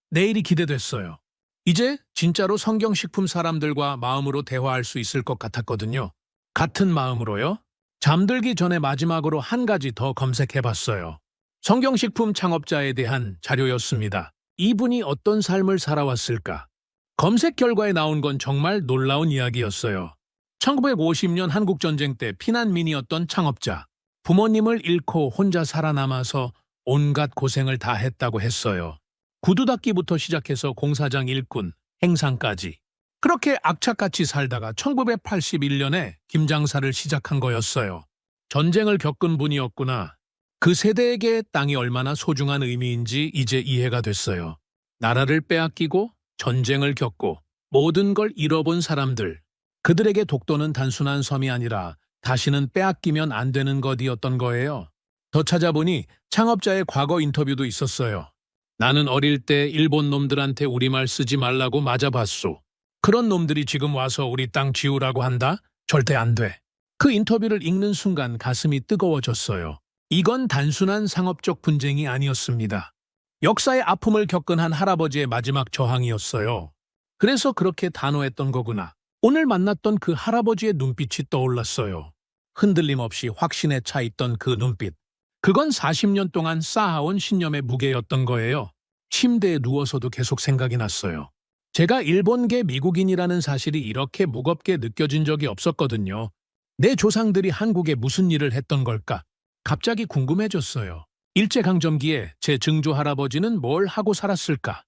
내일이 기대됐어요. 이제 진짜로 성경식품 사람들과 마음으로 대화할 수 있을 것 같았거든요. 같은 마음으로요? 잠들기 전에 마지막으로 한 가지 더 검색해봤어요. 성경식품 창업자에 대한 자료였습니다. 이분이 어떤 삶을 살아왔을까? 검색 결과에 나온 건 정말 놀라운 이야기였어요. 1950년 한국전쟁 때 피난민이었던 창업자. 부모님을 잃고 혼자 살아남아서 온갖 고생을 다 했다고 했어요. 구두 닦기부터 시작해서 공사장 일꾼, 행상까지. 그렇게 악착같이 살다가 1981년에 김장사를 시작한 거였어요. 전쟁을 겪은 분이었구나. 그 세대에게 땅이 얼마나 소중한 의미인지 이제 이해가 됐어요. 나라를 빼앗기고 전쟁을 겪고 모든 걸 잃어본 사람들. 그들에게 독도는 단순한 섬이 아니라 다시는 빼앗기면 안 되는 것이었던 거예요. 더 찾아보니 창업자의 과거 인터뷰도 있었어요. 나는 어릴 때 일본 놈들한테 우리말 쓰지 말라고 맞아봤소. 그런 놈들이 지금 와서 우리 땅 지우라고 한다? 절대 안 돼. 그 인터뷰를 읽는 순간 가슴이 뜨거워졌어요. 이건 단순한 상업적 분쟁이 아니었습니다. 역사의 아픔을 겪은 한 할아버지의 마지막 저항이었어요. 그래서 그렇게 단호했던 거구나. 오늘 만났던 그 할아버지의 눈빛이 떠올랐어요. 흔들림 없이 확신에 차 있던 그 눈빛. 그건 40년 동안 쌓아온 신념의 무게였던 거예요. 침대에 누워서도 계속 생각이 났어요. 제가 일본계 미국인이라는 사실이 이렇게 무겁게 느껴진 적이 없었거든요. 내 조상들이 한국에 무슨 일을 했던 걸까? 갑자기 궁금해졌어요. 일제강점기에 제 증조 할아버지는 뭘 하고 살았을까?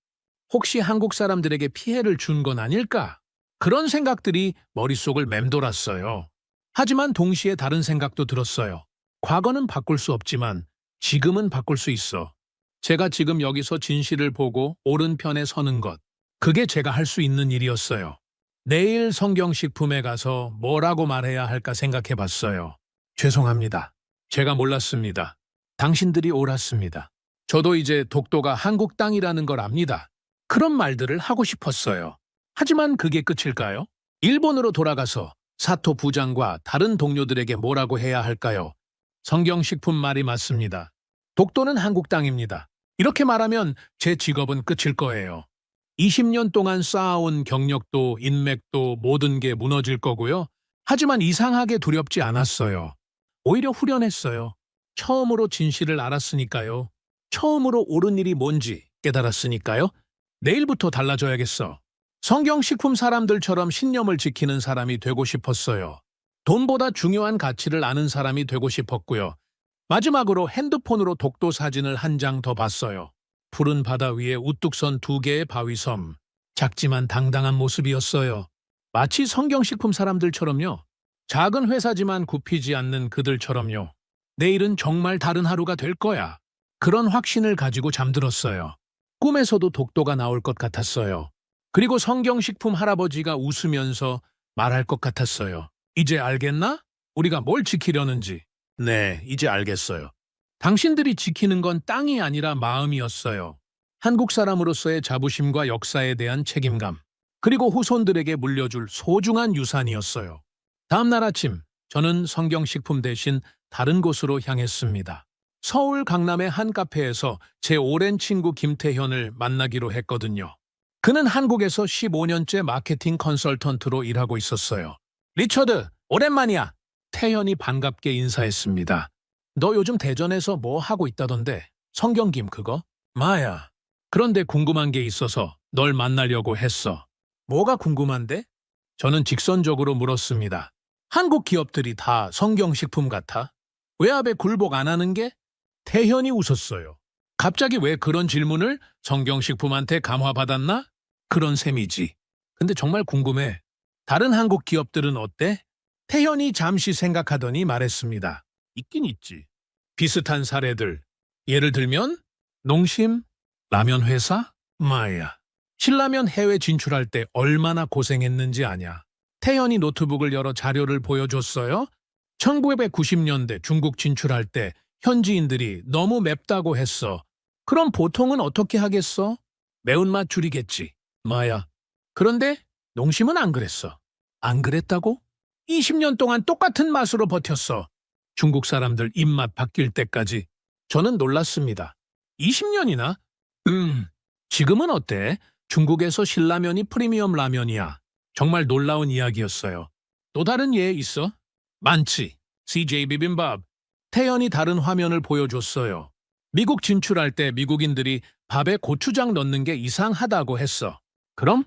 혹시 한국 사람들에게 피해를 준 건 아닐까? 그런 생각들이 머릿속을 맴돌았어요. 하지만 동시에 다른 생각도 들었어요. 과거는 바꿀 수 없지만 지금은 바꿀 수 있어. 제가 지금 여기서 진실을 보고 옳은 편에 서는 것. 그게 제가 할 수 있는 일이었어요. 내일 성경식품에 가서 뭐라고 말해야 할까 생각해 봤어요. 죄송합니다. 제가 몰랐습니다. 당신들이 옳았습니다. 저도 이제 독도가 한국 땅이라는 걸 압니다. 그런 말들을 하고 싶었어요. 하지만 그게 끝일까요? 일본으로 돌아가서 사토 부장과 다른 동료들에게 뭐라고 해야 할까요? 성경식품 말이 맞습니다. 독도는 한국 땅입니다. 이렇게 말하면 제 직업은 끝일 거예요. 20년 동안 쌓아온 경력도 인맥도 모든 게 무너질 거고요. 하지만 이상하게 두렵지 않았어요. 오히려 후련했어요. 처음으로 진실을 알았으니까요. 처음으로 옳은 일이 뭔지 깨달았으니까요. 내일부터 달라져야겠어. 성경식품 사람들처럼 신념을 지키는 사람이 되고 싶었어요. 돈보다 중요한 가치를 아는 사람이 되고 싶었고요. 마지막으로 핸드폰으로 독도 사진을 한 장 더 봤어요. 푸른 바다 위에 우뚝 선 2개의 바위섬. 작지만 당당한 모습이었어요. 마치 성경식품 사람들처럼요. 작은 회사지만 굽히지 않는 그들처럼요. 내일은 정말 다른 하루가 될 거야. 그런 확신을 가지고 잠들었어요. 꿈에서도 독도가 나올 것 같았어요. 그리고 성경식품 할아버지가 웃으면서 말할 것 같았어요. 이제 알겠나? 우리가 뭘 지키려는지. 네, 이제 알겠어요. 당신들이 지키는 건 땅이 아니라 마음이었어요. 한국 사람으로서의 자부심과 역사에 대한 책임감, 그리고 후손들에게 물려줄 소중한 유산이었어요. 다음 날 아침, 저는 성경식품 대신 다른 곳으로 향했습니다. 서울 강남의 한 카페에서 제 오랜 친구 김태현을 만나기로 했거든요. 그는 한국에서 15년째 마케팅 컨설턴트로 일하고 있었어요. 리처드, 오랜만이야. 태현이 반갑게 인사했습니다. 너 요즘 대전에서 뭐 하고 있다던데? 성경김 그거? 마야. 그런데 궁금한 게 있어서 널 만나려고 했어. 뭐가 궁금한데? 저는 직선적으로 물었습니다. 한국 기업들이 다 성경식품 같아? 외압에 굴복 안 하는 게? 태현이 웃었어요. 갑자기 왜 그런 질문을? 성경식품한테 감화받았나? 그런 셈이지. 근데 정말 궁금해. 다른 한국 기업들은 어때? 태현이 잠시 생각하더니 말했습니다. 있긴 있지. 비슷한 사례들. 예를 들면 농심, 라면 회사, 마야. 신라면 해외 진출할 때 얼마나 고생했는지 아냐. 태현이 노트북을 열어 자료를 보여줬어요. 1990년대 중국 진출할 때 현지인들이 너무 맵다고 했어. 그럼 보통은 어떻게 하겠어? 매운맛 줄이겠지. 마야. 그런데 농심은 안 그랬어. 안 그랬다고? 20년 동안 똑같은 맛으로 버텼어. 중국 사람들 입맛 바뀔 때까지. 저는 놀랐습니다. 20년이나? 지금은 어때? 중국에서 신라면이 프리미엄 라면이야. 정말 놀라운 이야기였어요. 또 다른 예 있어? 많지. CJ 비빔밥. 태연이 다른 화면을 보여줬어요. 미국 진출할 때 미국인들이 밥에 고추장 넣는 게 이상하다고 했어. 그럼?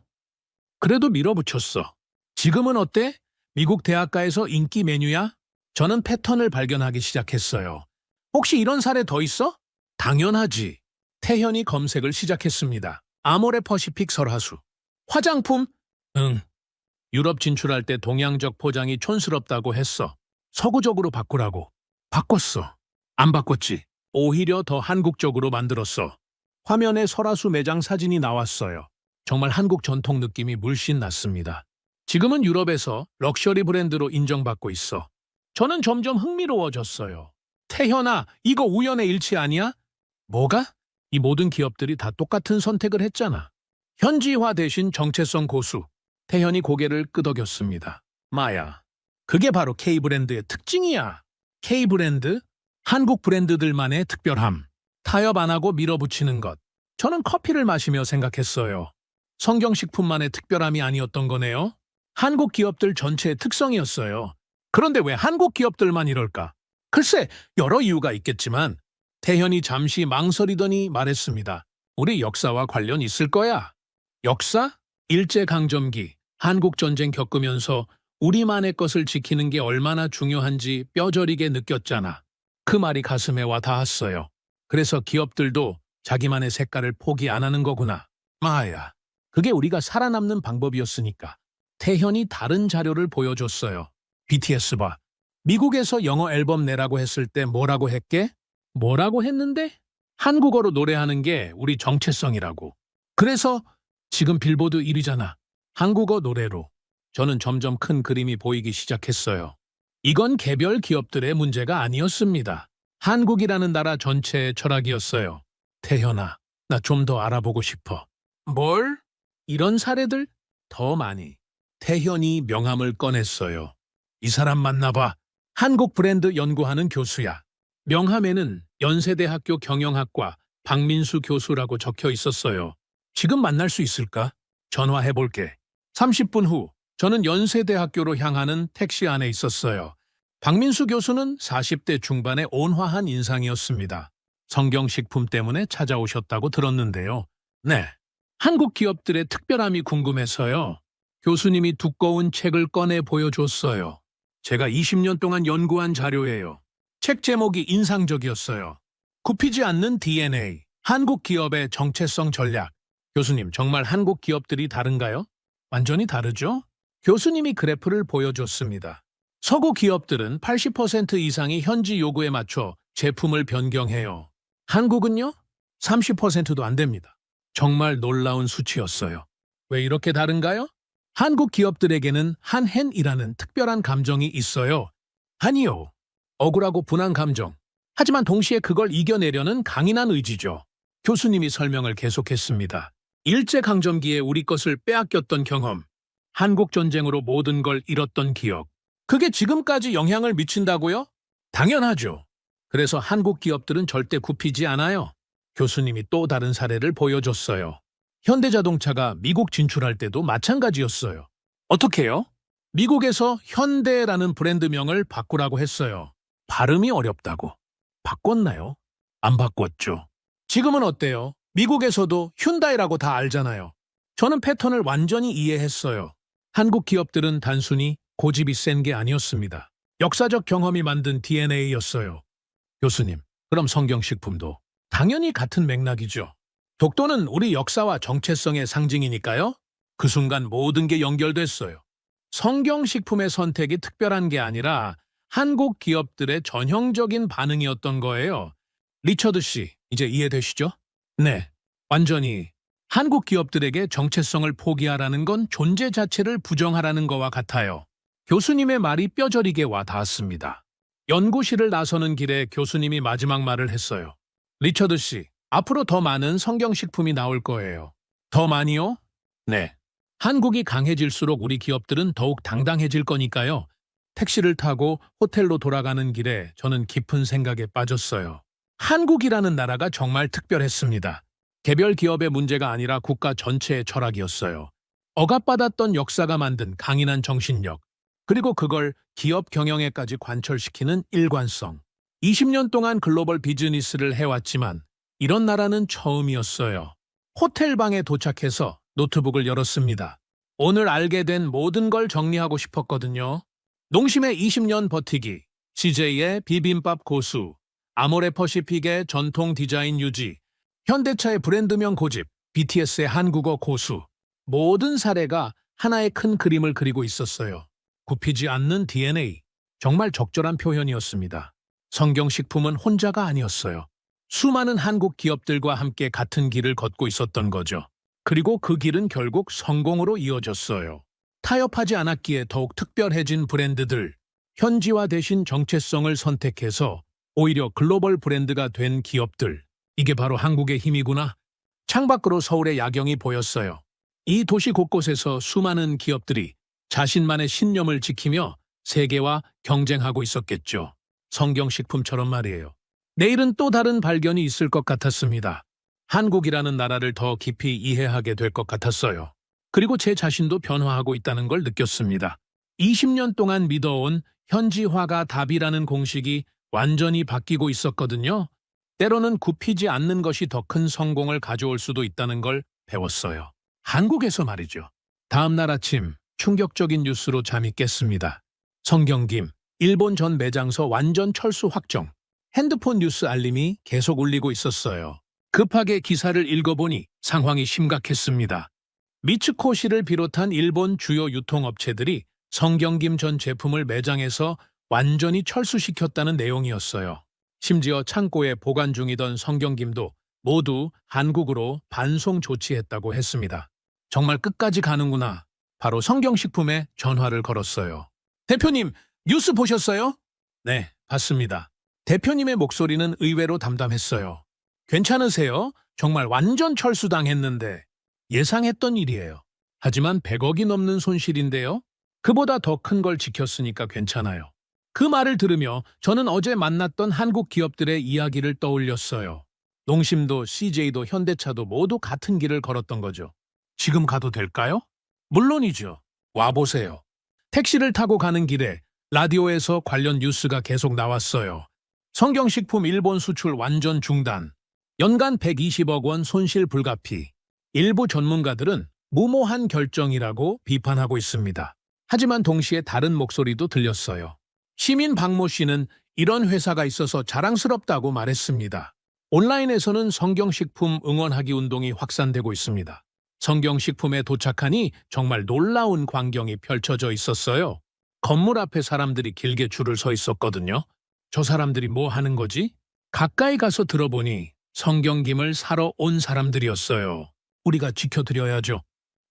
그래도 밀어붙였어. 지금은 어때? 미국 대학가에서 인기 메뉴야? 저는 패턴을 발견하기 시작했어요. 혹시 이런 사례 더 있어? 당연하지. 태현이 검색을 시작했습니다. 아모레 퍼시픽 설화수. 화장품? 응. 유럽 진출할 때 동양적 포장이 촌스럽다고 했어. 서구적으로 바꾸라고. 바꿨어. 안 바꿨지. 오히려 더 한국적으로 만들었어. 화면에 설화수 매장 사진이 나왔어요. 정말 한국 전통 느낌이 물씬 났습니다. 지금은 유럽에서 럭셔리 브랜드로 인정받고 있어. 저는 점점 흥미로워졌어요. 태현아, 이거 우연의 일치 아니야? 뭐가? 이 모든 기업들이 다 똑같은 선택을 했잖아. 현지화 대신 정체성 고수. 태현이 고개를 끄덕였습니다. 마야, 그게 바로 K브랜드의 특징이야. K브랜드? 한국 브랜드들만의 특별함. 타협 안 하고 밀어붙이는 것. 저는 커피를 마시며 생각했어요. 성경식품만의 특별함이 아니었던 거네요. 한국 기업들 전체의 특성이었어요. 그런데 왜 한국 기업들만 이럴까? 글쎄, 여러 이유가 있겠지만 태현이 잠시 망설이더니 말했습니다. 우리 역사와 관련 있을 거야. 역사? 일제강점기, 한국전쟁 겪으면서 우리만의 것을 지키는 게 얼마나 중요한지 뼈저리게 느꼈잖아. 그 말이 가슴에 와 닿았어요. 그래서 기업들도 자기만의 색깔을 포기 안 하는 거구나. 마야, 그게 우리가 살아남는 방법이었으니까. 태현이 다른 자료를 보여줬어요. BTS 봐. 미국에서 영어 앨범 내라고 했을 때 뭐라고 했게? 뭐라고 했는데? 한국어로 노래하는 게 우리 정체성이라고. 그래서 지금 빌보드 1위잖아. 한국어 노래로. 저는 점점 큰 그림이 보이기 시작했어요. 이건 개별 기업들의 문제가 아니었습니다. 한국이라는 나라 전체의 철학이었어요. 태현아, 나 좀 더 알아보고 싶어. 뭘? 이런 사례들? 더 많이. 태현이 명함을 꺼냈어요. 이 사람 만나봐. 한국 브랜드 연구하는 교수야. 명함에는 연세대학교 경영학과 박민수 교수라고 적혀 있었어요. 지금 만날 수 있을까? 전화해볼게. 30분 후 저는 연세대학교로 향하는 택시 안에 있었어요. 박민수 교수는 40대 중반의 온화한 인상이었습니다. 성경식품 때문에 찾아오셨다고 들었는데요. 네, 한국 기업들의 특별함이 궁금해서요. 교수님이 두꺼운 책을 꺼내 보여줬어요. 제가 20년 동안 연구한 자료예요. 책 제목이 인상적이었어요. 굽히지 않는 DNA, 한국 기업의 정체성 전략. 교수님, 정말 한국 기업들이 다른가요? 완전히 다르죠? 교수님이 그래프를 보여줬습니다. 서구 기업들은 80% 이상이 현지 요구에 맞춰 제품을 변경해요. 한국은요? 30%도 안 됩니다. 정말 놀라운 수치였어요. 왜 이렇게 다른가요? 한국 기업들에게는 한헨이라는 특별한 감정이 있어요. 아니요. 억울하고 분한 감정. 하지만 동시에 그걸 이겨내려는 강인한 의지죠. 교수님이 설명을 계속했습니다. 일제강점기에 우리 것을 빼앗겼던 경험, 한국전쟁으로 모든 걸 잃었던 기억. 그게 지금까지 영향을 미친다고요? 당연하죠. 그래서 한국 기업들은 절대 굽히지 않아요. 교수님이 또 다른 사례를 보여줬어요. 현대자동차가 미국 진출할 때도 마찬가지였어요. 어떻게요? 미국에서 현대라는 브랜드명을 바꾸라고 했어요. 발음이 어렵다고. 바꿨나요? 안 바꿨죠. 지금은 어때요? 미국에서도 휴다이라고 다 알잖아요. 저는 패턴을 완전히 이해했어요. 한국 기업들은 단순히 고집이 센 게 아니었습니다. 역사적 경험이 만든 DNA였어요. 교수님, 그럼 성경식품도 당연히 같은 맥락이죠. 독도는 우리 역사와 정체성의 상징이니까요. 그 순간 모든 게 연결됐어요. 성경식품의 선택이 특별한 게 아니라 한국 기업들의 전형적인 반응이었던 거예요. 리처드 씨, 이제 이해되시죠? 네, 완전히. 한국 기업들에게 정체성을 포기하라는 건 존재 자체를 부정하라는 거와 같아요. 교수님의 말이 뼈저리게 와 닿았습니다. 연구실을 나서는 길에 교수님이 마지막 말을 했어요. 리처드 씨, 앞으로 더 많은 성경식품이 나올 거예요. 더 많이요? 네. 한국이 강해질수록 우리 기업들은 더욱 당당해질 거니까요. 택시를 타고 호텔로 돌아가는 길에 저는 깊은 생각에 빠졌어요. 한국이라는 나라가 정말 특별했습니다. 개별 기업의 문제가 아니라 국가 전체의 철학이었어요. 억압받았던 역사가 만든 강인한 정신력, 그리고 그걸 기업 경영에까지 관철시키는 일관성. 20년 동안 글로벌 비즈니스를 해왔지만 이런 나라는 처음이었어요. 호텔방에 도착해서 노트북을 열었습니다. 오늘 알게 된 모든 걸 정리하고 싶었거든요. 농심의 20년 버티기, CJ의 비빔밥 고수, 아모레퍼시픽의 전통 디자인 유지, 현대차의 브랜드명 고집, BTS의 한국어 고수. 모든 사례가 하나의 큰 그림을 그리고 있었어요. 굽히지 않는 DNA. 정말 적절한 표현이었습니다. 성경식품은 혼자가 아니었어요. 수많은 한국 기업들과 함께 같은 길을 걷고 있었던 거죠. 그리고 그 길은 결국 성공으로 이어졌어요. 타협하지 않았기에 더욱 특별해진 브랜드들, 현지화 대신 정체성을 선택해서 오히려 글로벌 브랜드가 된 기업들, 이게 바로 한국의 힘이구나. 창밖으로 서울의 야경이 보였어요. 이 도시 곳곳에서 수많은 기업들이 자신만의 신념을 지키며 세계와 경쟁하고 있었겠죠. 성경식품처럼 말이에요. 내일은 또 다른 발견이 있을 것 같았습니다. 한국이라는 나라를 더 깊이 이해하게 될 것 같았어요. 그리고 제 자신도 변화하고 있다는 걸 느꼈습니다. 20년 동안 믿어온 현지화가 답이라는 공식이 완전히 바뀌고 있었거든요. 때로는 굽히지 않는 것이 더 큰 성공을 가져올 수도 있다는 걸 배웠어요. 한국에서 말이죠. 다음 날 아침 충격적인 뉴스로 잠이 깼습니다. 성경김, 일본 전 매장서 완전 철수 확정. 핸드폰 뉴스 알림이 계속 울리고 있었어요. 급하게 기사를 읽어보니 상황이 심각했습니다. 미츠코시를 비롯한 일본 주요 유통업체들이 성경김 전 제품을 매장에서 완전히 철수시켰다는 내용이었어요. 심지어 창고에 보관 중이던 성경김도 모두 한국으로 반송 조치했다고 했습니다. 정말 끝까지 가는구나. 바로 성경식품에 전화를 걸었어요. 대표님, 뉴스 보셨어요? 네, 봤습니다. 대표님의 목소리는 의외로 담담했어요. 괜찮으세요? 정말 완전 철수당했는데. 예상했던 일이에요. 하지만 100억이 넘는 손실인데요. 그보다 더 큰 걸 지켰으니까 괜찮아요. 그 말을 들으며 저는 어제 만났던 한국 기업들의 이야기를 떠올렸어요. 농심도 CJ도 현대차도 모두 같은 길을 걸었던 거죠. 지금 가도 될까요? 물론이죠. 와보세요. 택시를 타고 가는 길에 라디오에서 관련 뉴스가 계속 나왔어요. 성경식품 일본 수출 완전 중단, 연간 120억 원 손실 불가피. 일부 전문가들은 무모한 결정이라고 비판하고 있습니다. 하지만 동시에 다른 목소리도 들렸어요. 시민 박모 씨는 이런 회사가 있어서 자랑스럽다고 말했습니다. 온라인에서는 성경식품 응원하기 운동이 확산되고 있습니다. 성경식품에 도착하니 정말 놀라운 광경이 펼쳐져 있었어요. 건물 앞에 사람들이 길게 줄을 서 있었거든요. 저 사람들이 뭐 하는 거지? 가까이 가서 들어보니 성경김을 사러 온 사람들이었어요. 우리가 지켜드려야죠.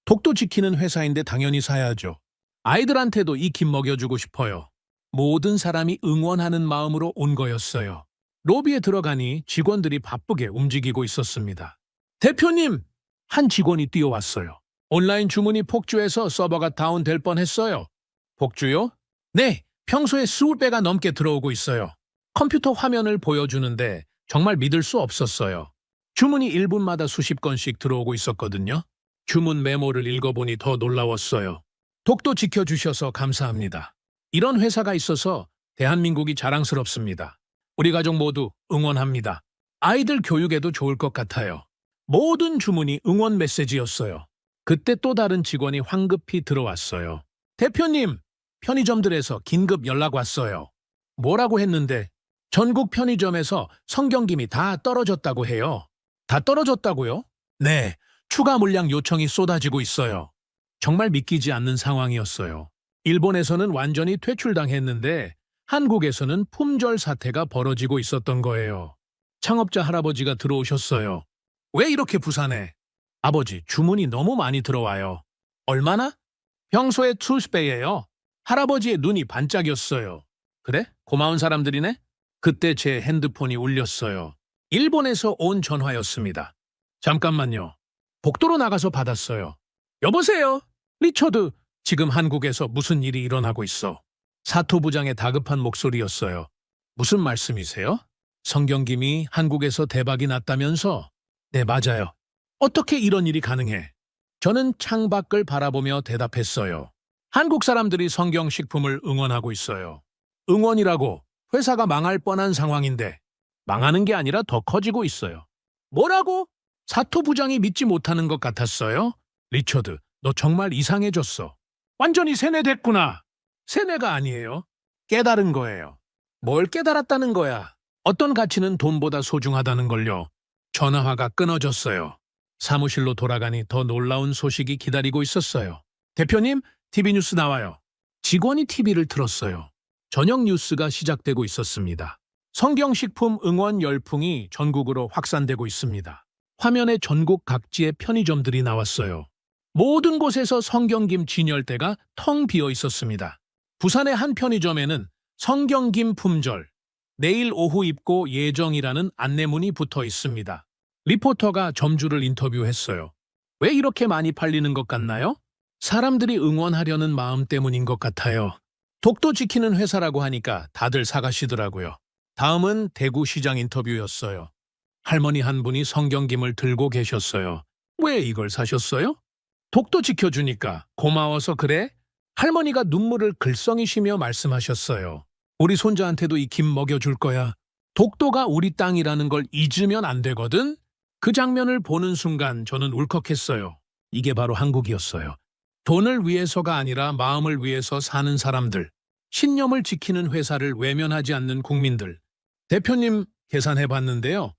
독도 지키는 회사인데 당연히 사야죠. 아이들한테도 이 김 먹여주고 싶어요. 모든 사람이 응원하는 마음으로 온 거였어요. 로비에 들어가니 직원들이 바쁘게 움직이고 있었습니다. 대표님! 한 직원이 뛰어왔어요. 온라인 주문이 폭주해서 서버가 다운될 뻔했어요. 폭주요? 네, 평소에 20배가 넘게 들어오고 있어요. 컴퓨터 화면을 보여주는데 정말 믿을 수 없었어요. 주문이 1분마다 수십 건씩 들어오고 있었거든요. 주문 메모를 읽어보니 더 놀라웠어요. 독도 지켜주셔서 감사합니다. 이런 회사가 있어서 대한민국이 자랑스럽습니다. 우리 가족 모두 응원합니다. 아이들 교육에도 좋을 것 같아요. 모든 주문이 응원 메시지였어요. 그때 또 다른 직원이 황급히 들어왔어요. 대표님, 편의점들에서 긴급 연락 왔어요. 뭐라고 했는데 전국 편의점에서 성경김이 다 떨어졌다고 해요. 다 떨어졌다고요? 네, 추가 물량 요청이 쏟아지고 있어요. 정말 믿기지 않는 상황이었어요. 일본에서는 완전히 퇴출당했는데 한국에서는 품절 사태가 벌어지고 있었던 거예요. 창업자 할아버지가 들어오셨어요. 왜 이렇게 부산해? 아버지, 주문이 너무 많이 들어와요. 얼마나? 평소에 20배예요. 할아버지의 눈이 반짝였어요. 그래? 고마운 사람들이네? 그때 제 핸드폰이 울렸어요. 일본에서 온 전화였습니다. 잠깐만요. 복도로 나가서 받았어요. 여보세요? 리처드, 지금 한국에서 무슨 일이 일어나고 있어? 사토부장의 다급한 목소리였어요. 무슨 말씀이세요? 성경김이 한국에서 대박이 났다면서? 네, 맞아요. 어떻게 이런 일이 가능해? 저는 창밖을 바라보며 대답했어요. 한국 사람들이 성경식품을 응원하고 있어요. 응원이라고 회사가 망할 뻔한 상황인데 망하는 게 아니라 더 커지고 있어요. 뭐라고? 사토부장이 믿지 못하는 것 같았어요. 리처드, 너 정말 이상해졌어. 완전히 세뇌됐구나. 세뇌가 아니에요. 깨달은 거예요. 뭘 깨달았다는 거야? 어떤 가치는 돈보다 소중하다는 걸요. 전화화가 끊어졌어요. 사무실로 돌아가니 더 놀라운 소식이 기다리고 있었어요. 대표님, TV 뉴스 나와요. 직원이 TV를 틀었어요. 저녁 뉴스가 시작되고 있었습니다. 성경식품 응원 열풍이 전국으로 확산되고 있습니다. 화면에 전국 각지의 편의점들이 나왔어요. 모든 곳에서 성경김 진열대가 텅 비어 있었습니다. 부산의 한 편의점에는 성경김 품절, 내일 오후 입고 예정이라는 안내문이 붙어 있습니다. 리포터가 점주를 인터뷰했어요. 왜 이렇게 많이 팔리는 것 같나요? 사람들이 응원하려는 마음 때문인 것 같아요. 독도 지키는 회사라고 하니까 다들 사가시더라고요. 다음은 대구시장 인터뷰였어요. 할머니 한 분이 성경김을 들고 계셨어요. 왜 이걸 사셨어요? 독도 지켜주니까 고마워서 그래? 할머니가 눈물을 글썽이시며 말씀하셨어요. 우리 손자한테도 이 김 먹여줄 거야. 독도가 우리 땅이라는 걸 잊으면 안 되거든? 그 장면을 보는 순간 저는 울컥했어요. 이게 바로 한국이었어요. 돈을 위해서가 아니라 마음을 위해서 사는 사람들, 신념을 지키는 회사를 외면하지 않는 국민들. 대표님 계산해봤는데요.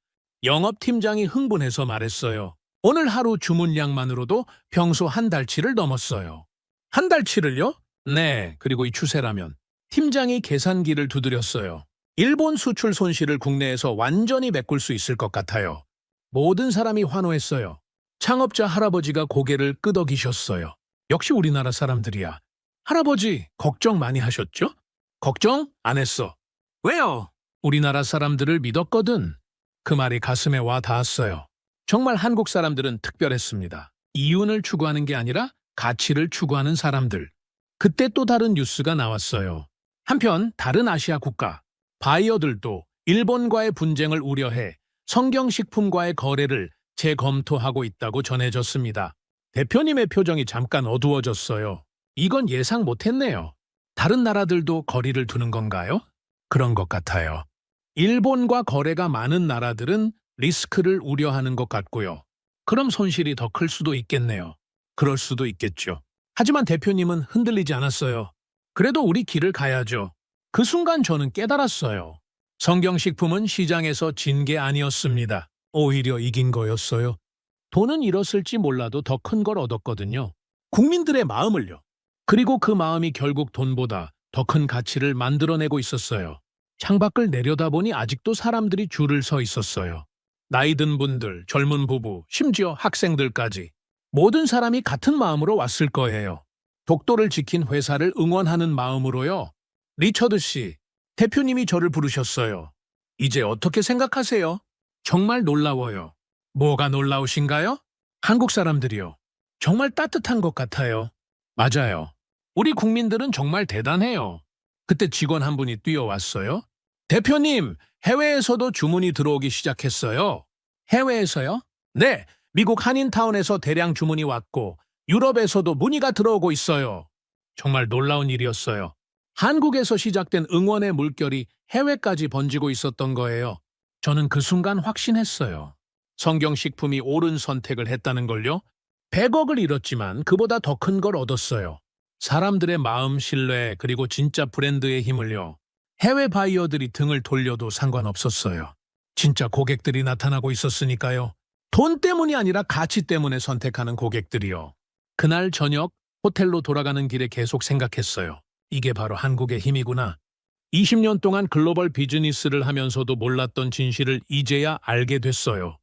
영업팀장이 흥분해서 말했어요. 오늘 하루 주문량만으로도 평소 한 달치를 넘었어요. 한 달치를요? 네, 그리고 이 추세라면. 팀장이 계산기를 두드렸어요. 일본 수출 손실을 국내에서 완전히 메꿀 수 있을 것 같아요. 모든 사람이 환호했어요. 창업자 할아버지가 고개를 끄덕이셨어요. 역시 우리나라 사람들이야. 할아버지, 걱정 많이 하셨죠? 걱정 안 했어. 왜요? 우리나라 사람들을 믿었거든. 그 말이 가슴에 와 닿았어요. 정말 한국 사람들은 특별했습니다. 이윤을 추구하는 게 아니라 가치를 추구하는 사람들. 그때 또 다른 뉴스가 나왔어요. 한편 다른 아시아 국가, 바이어들도 일본과의 분쟁을 우려해 성경식품과의 거래를 재검토하고 있다고 전해졌습니다. 대표님의 표정이 잠깐 어두워졌어요. 이건 예상 못했네요. 다른 나라들도 거리를 두는 건가요? 그런 것 같아요. 일본과 거래가 많은 나라들은 리스크를 우려하는 것 같고요. 그럼 손실이 더 클 수도 있겠네요. 그럴 수도 있겠죠. 하지만 대표님은 흔들리지 않았어요. 그래도 우리 길을 가야죠. 그 순간 저는 깨달았어요. 성경식품은 시장에서 진 게 아니었습니다. 오히려 이긴 거였어요. 돈은 잃었을지 몰라도 더 큰 걸 얻었거든요. 국민들의 마음을요. 그리고 그 마음이 결국 돈보다 더 큰 가치를 만들어내고 있었어요. 창밖을 내려다보니 아직도 사람들이 줄을 서 있었어요. 나이 든 분들, 젊은 부부, 심지어 학생들까지. 모든 사람이 같은 마음으로 왔을 거예요. 독도를 지킨 회사를 응원하는 마음으로요. 리처드 씨, 대표님이 저를 부르셨어요. 이제 어떻게 생각하세요? 정말 놀라워요. 뭐가 놀라우신가요? 한국 사람들이요. 정말 따뜻한 것 같아요. 맞아요. 우리 국민들은 정말 대단해요. 그때 직원 한 분이 뛰어왔어요. 대표님, 해외에서도 주문이 들어오기 시작했어요. 해외에서요? 네, 미국 한인타운에서 대량 주문이 왔고 유럽에서도 문의가 들어오고 있어요. 정말 놀라운 일이었어요. 한국에서 시작된 응원의 물결이 해외까지 번지고 있었던 거예요. 저는 그 순간 확신했어요. 성경식품이 옳은 선택을 했다는 걸요. 100억을 잃었지만 그보다 더 큰 걸 얻었어요. 사람들의 마음 신뢰 그리고 진짜 브랜드의 힘을요. 해외 바이어들이 등을 돌려도 상관없었어요. 진짜 고객들이 나타나고 있었으니까요. 돈 때문이 아니라 가치 때문에 선택하는 고객들이요. 그날 저녁 호텔로 돌아가는 길에 계속 생각했어요. 이게 바로 한국의 힘이구나. 20년 동안 글로벌 비즈니스를 하면서도 몰랐던 진실을 이제야 알게 됐어요.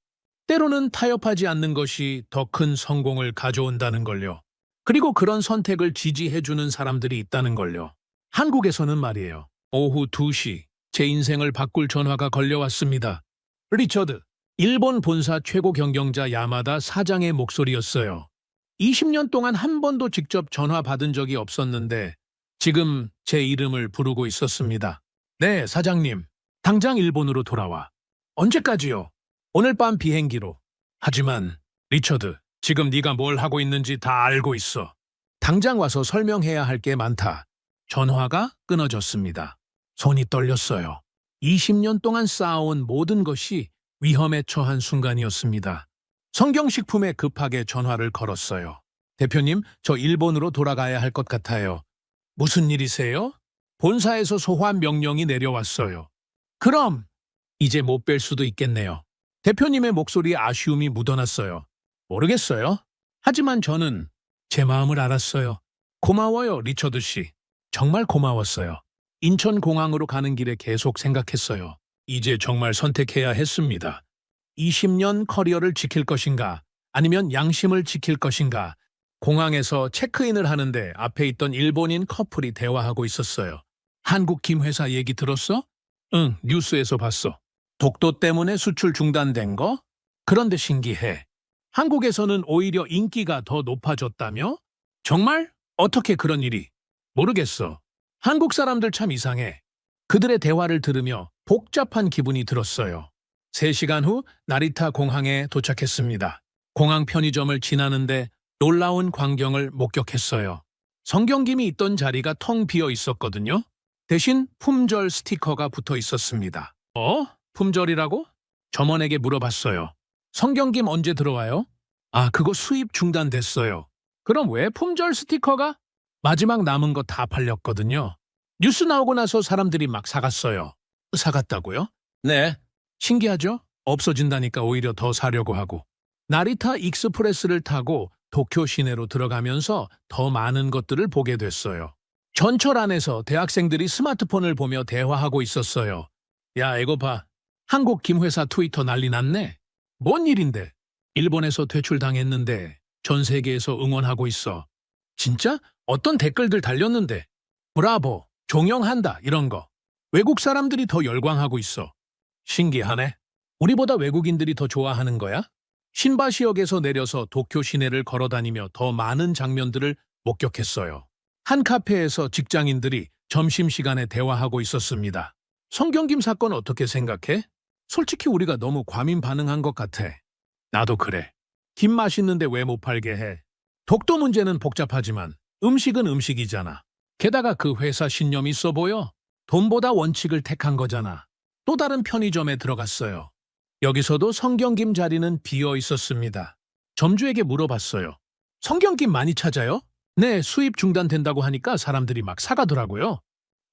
때로는 타협하지 않는 것이 더 큰 성공을 가져온다는 걸요. 그리고 그런 선택을 지지해주는 사람들이 있다는 걸요. 한국에서는 말이에요. 오후 2시 제 인생을 바꿀 전화가 걸려왔습니다. 리처드, 일본 본사 최고 경영자 야마다 사장의 목소리였어요. 20년 동안 한 번도 직접 전화 받은 적이 없었는데 지금 제 이름을 부르고 있었습니다. 네, 사장님. 당장 일본으로 돌아와. 언제까지요? 오늘 밤 비행기로. 하지만 리처드, 지금 네가 뭘 하고 있는지 다 알고 있어. 당장 와서 설명해야 할 게 많다. 전화가 끊어졌습니다. 손이 떨렸어요. 20년 동안 쌓아온 모든 것이 위험에 처한 순간이었습니다. 성경식품에 급하게 전화를 걸었어요. 대표님, 저 일본으로 돌아가야 할 것 같아요. 무슨 일이세요? 본사에서 소환 명령이 내려왔어요. 그럼 이제 못 뵐 수도 있겠네요. 대표님의 목소리에 아쉬움이 묻어났어요. 모르겠어요. 하지만 저는 제 마음을 알았어요. 고마워요, 리처드 씨. 정말 고마웠어요. 인천공항으로 가는 길에 계속 생각했어요. 이제 정말 선택해야 했습니다. 20년 커리어를 지킬 것인가, 아니면 양심을 지킬 것인가. 공항에서 체크인을 하는데 앞에 있던 일본인 커플이 대화하고 있었어요. 한국 김 회사 얘기 들었어? 응, 뉴스에서 봤어. 독도 때문에 수출 중단된 거? 그런데 신기해. 한국에서는 오히려 인기가 더 높아졌다며? 정말? 어떻게 그런 일이? 모르겠어. 한국 사람들 참 이상해. 그들의 대화를 들으며 복잡한 기분이 들었어요. 3시간 후 나리타 공항에 도착했습니다. 공항 편의점을 지나는데 놀라운 광경을 목격했어요. 성경김이 있던 자리가 텅 비어 있었거든요. 대신 품절 스티커가 붙어 있었습니다. 품절이라고? 점원에게 물어봤어요. 성경김 언제 들어와요? 아, 그거 수입 중단됐어요. 그럼 왜 품절 스티커가? 마지막 남은 거 다 팔렸거든요. 뉴스 나오고 나서 사람들이 막 사갔어요. 사갔다고요? 네. 신기하죠? 없어진다니까 오히려 더 사려고 하고. 나리타 익스프레스를 타고 도쿄 시내로 들어가면서 더 많은 것들을 보게 됐어요. 전철 안에서 대학생들이 스마트폰을 보며 대화하고 있었어요. 야, 이거 봐. 한국 김회사 트위터 난리 났네. 뭔 일인데? 일본에서 퇴출당했는데 전 세계에서 응원하고 있어. 진짜? 어떤 댓글들 달렸는데. 브라보, 종영한다 이런 거. 외국 사람들이 더 열광하고 있어. 신기하네. 우리보다 외국인들이 더 좋아하는 거야? 신바시역에서 내려서 도쿄 시내를 걸어다니며 더 많은 장면들을 목격했어요. 한 카페에서 직장인들이 점심시간에 대화하고 있었습니다. 성경김 사건 어떻게 생각해? 솔직히 우리가 너무 과민 반응한 것 같아. 나도 그래. 김 맛있는데 왜 못 팔게 해? 독도 문제는 복잡하지만 음식은 음식이잖아. 게다가 그 회사 신념이 있어 보여. 돈보다 원칙을 택한 거잖아. 또 다른 편의점에 들어갔어요. 여기서도 성경김 자리는 비어 있었습니다. 점주에게 물어봤어요. 성경김 많이 찾아요? 네, 수입 중단된다고 하니까 사람들이 막 사가더라고요.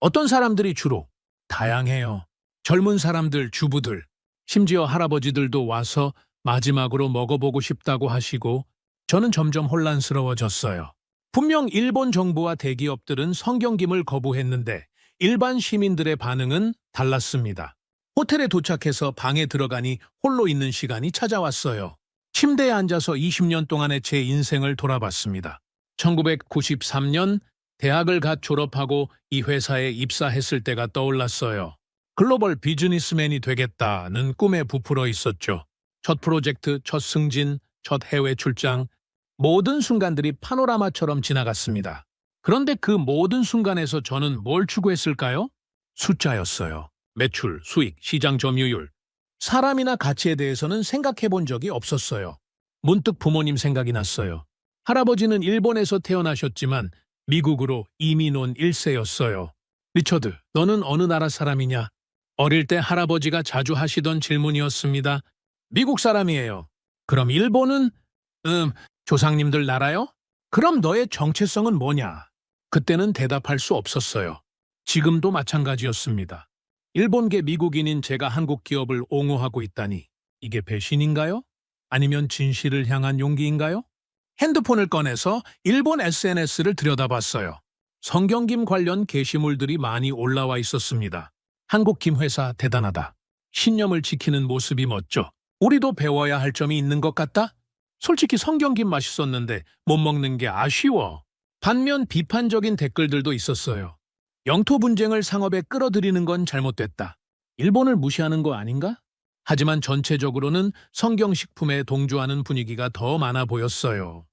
어떤 사람들이 주로? 다양해요. 젊은 사람들, 주부들, 심지어 할아버지들도 와서 마지막으로 먹어보고 싶다고 하시고 저는 점점 혼란스러워졌어요. 분명 일본 정부와 대기업들은 성경김을 거부했는데 일반 시민들의 반응은 달랐습니다. 호텔에 도착해서 방에 들어가니 홀로 있는 시간이 찾아왔어요. 침대에 앉아서 20년 동안의 제 인생을 돌아봤습니다. 1993년 대학을 갓 졸업하고 이 회사에 입사했을 때가 떠올랐어요. 글로벌 비즈니스맨이 되겠다는 꿈에 부풀어 있었죠. 첫 프로젝트, 첫 승진, 첫 해외 출장, 모든 순간들이 파노라마처럼 지나갔습니다. 그런데 그 모든 순간에서 저는 뭘 추구했을까요? 숫자였어요. 매출, 수익, 시장 점유율. 사람이나 가치에 대해서는 생각해 본 적이 없었어요. 문득 부모님 생각이 났어요. 할아버지는 일본에서 태어나셨지만 미국으로 이민 온 1세였어요. 리처드, 너는 어느 나라 사람이냐? 어릴 때 할아버지가 자주 하시던 질문이었습니다. 미국 사람이에요. 그럼 일본은? 조상님들 나라요? 그럼 너의 정체성은 뭐냐? 그때는 대답할 수 없었어요. 지금도 마찬가지였습니다. 일본계 미국인인 제가 한국 기업을 옹호하고 있다니 이게 배신인가요? 아니면 진실을 향한 용기인가요? 핸드폰을 꺼내서 일본 SNS를 들여다봤어요. 성경김 관련 게시물들이 많이 올라와 있었습니다. 한국 김 회사 대단하다. 신념을 지키는 모습이 멋져. 우리도 배워야 할 점이 있는 것 같다? 솔직히 성경김 맛있었는데 못 먹는 게 아쉬워. 반면 비판적인 댓글들도 있었어요. 영토 분쟁을 상업에 끌어들이는 건 잘못됐다. 일본을 무시하는 거 아닌가? 하지만 전체적으로는 성경식품에 동조하는 분위기가 더 많아 보였어요.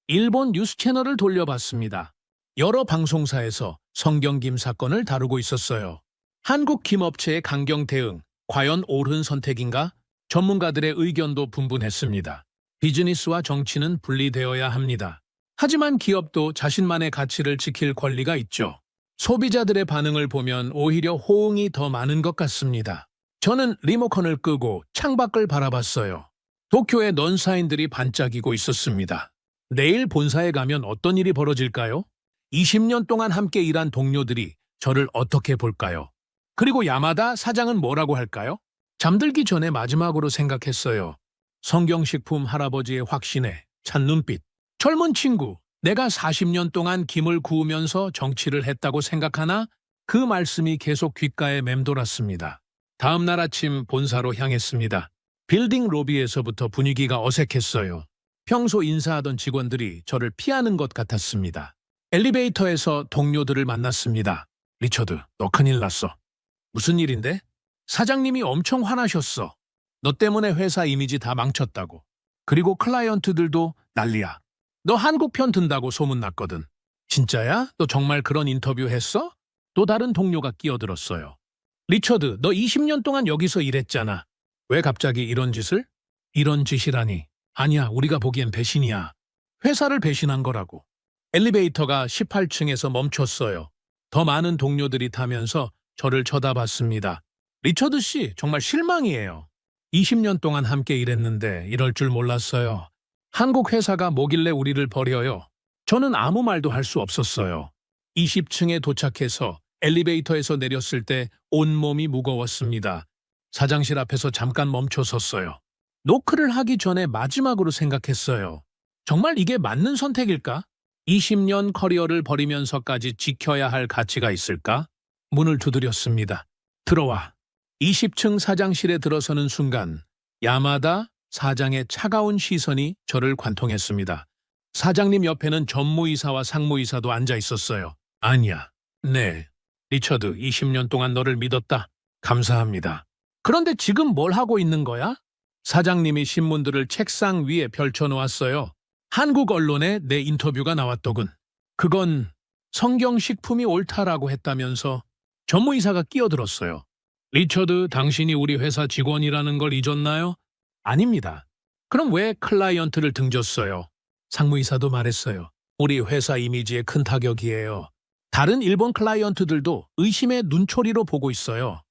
일본 뉴스 채널을 돌려봤습니다. 여러 방송사에서 성경김 사건을 다루고 있었어요. 한국 김업체의 강경 대응, 과연 옳은 선택인가? 전문가들의 의견도 분분했습니다. 비즈니스와 정치는 분리되어야 합니다. 하지만 기업도 자신만의 가치를 지킬 권리가 있죠. 소비자들의 반응을 보면 오히려 호응이 더 많은 것 같습니다. 저는 리모컨을 끄고 창밖을 바라봤어요. 도쿄의 넌사인들이 반짝이고 있었습니다. 내일 본사에 가면 어떤 일이 벌어질까요? 20년 동안 함께 일한 동료들이 저를 어떻게 볼까요? 그리고 야마다 사장은 뭐라고 할까요? 잠들기 전에 마지막으로 생각했어요. 성경식품 할아버지의 확신에 찬 눈빛. 젊은 친구, 내가 40년 동안 김을 구우면서 정치를 했다고 생각하나? 그 말씀이 계속 귓가에 맴돌았습니다. 다음 날 아침 본사로 향했습니다. 빌딩 로비에서부터 분위기가 어색했어요. 평소 인사하던 직원들이 저를 피하는 것 같았습니다. 엘리베이터에서 동료들을 만났습니다. 리처드, 너 큰일 났어. 무슨 일인데? 사장님이 엄청 화나셨어. 너 때문에 회사 이미지 다 망쳤다고. 그리고 클라이언트들도 난리야. 너 한국 편 든다고 소문났거든. 진짜야? 너 정말 그런 인터뷰 했어? 또 다른 동료가 끼어들었어요. 리처드, 너 20년 동안 여기서 일했잖아. 왜 갑자기 이런 짓을? 이런 짓이라니. 아니야, 우리가 보기엔 배신이야. 회사를 배신한 거라고. 엘리베이터가 18층에서 멈췄어요. 더 많은 동료들이 타면서 저를 쳐다봤습니다. 리처드 씨, 정말 실망이에요. 20년 동안 함께 일했는데 이럴 줄 몰랐어요. 한국 회사가 뭐길래 우리를 버려요. 저는 아무 말도 할 수 없었어요. 20층에 도착해서 엘리베이터에서 내렸을 때 온몸이 무거웠습니다. 사장실 앞에서 잠깐 멈춰 섰어요. 노크를 하기 전에 마지막으로 생각했어요. 정말 이게 맞는 선택일까? 20년 커리어를 버리면서까지 지켜야 할 가치가 있을까? 문을 두드렸습니다. 들어와. 20층 사장실에 들어서는 순간 야마다 사장의 차가운 시선이 저를 관통했습니다. 사장님 옆에는 전무이사와 상무이사도 앉아 있었어요. 아니야. 네. 리처드, 20년 동안 너를 믿었다. 감사합니다. 그런데 지금 뭘 하고 있는 거야? 사장님이 신문들을 책상 위에 펼쳐놓았어요. 한국 언론에 내 인터뷰가 나왔더군. 그건 성경식품이 옳다라고 했다면서 전무이사가 끼어들었어요. 리처드, 당신이 우리 회사 직원이라는 걸 잊었나요? 아닙니다. 그럼 왜 클라이언트를 등졌어요? 상무이사도 말했어요. 우리 회사 이미지에 큰 타격이에요. 다른 일본 클라이언트들도 의심의 눈초리로 보고 있어요.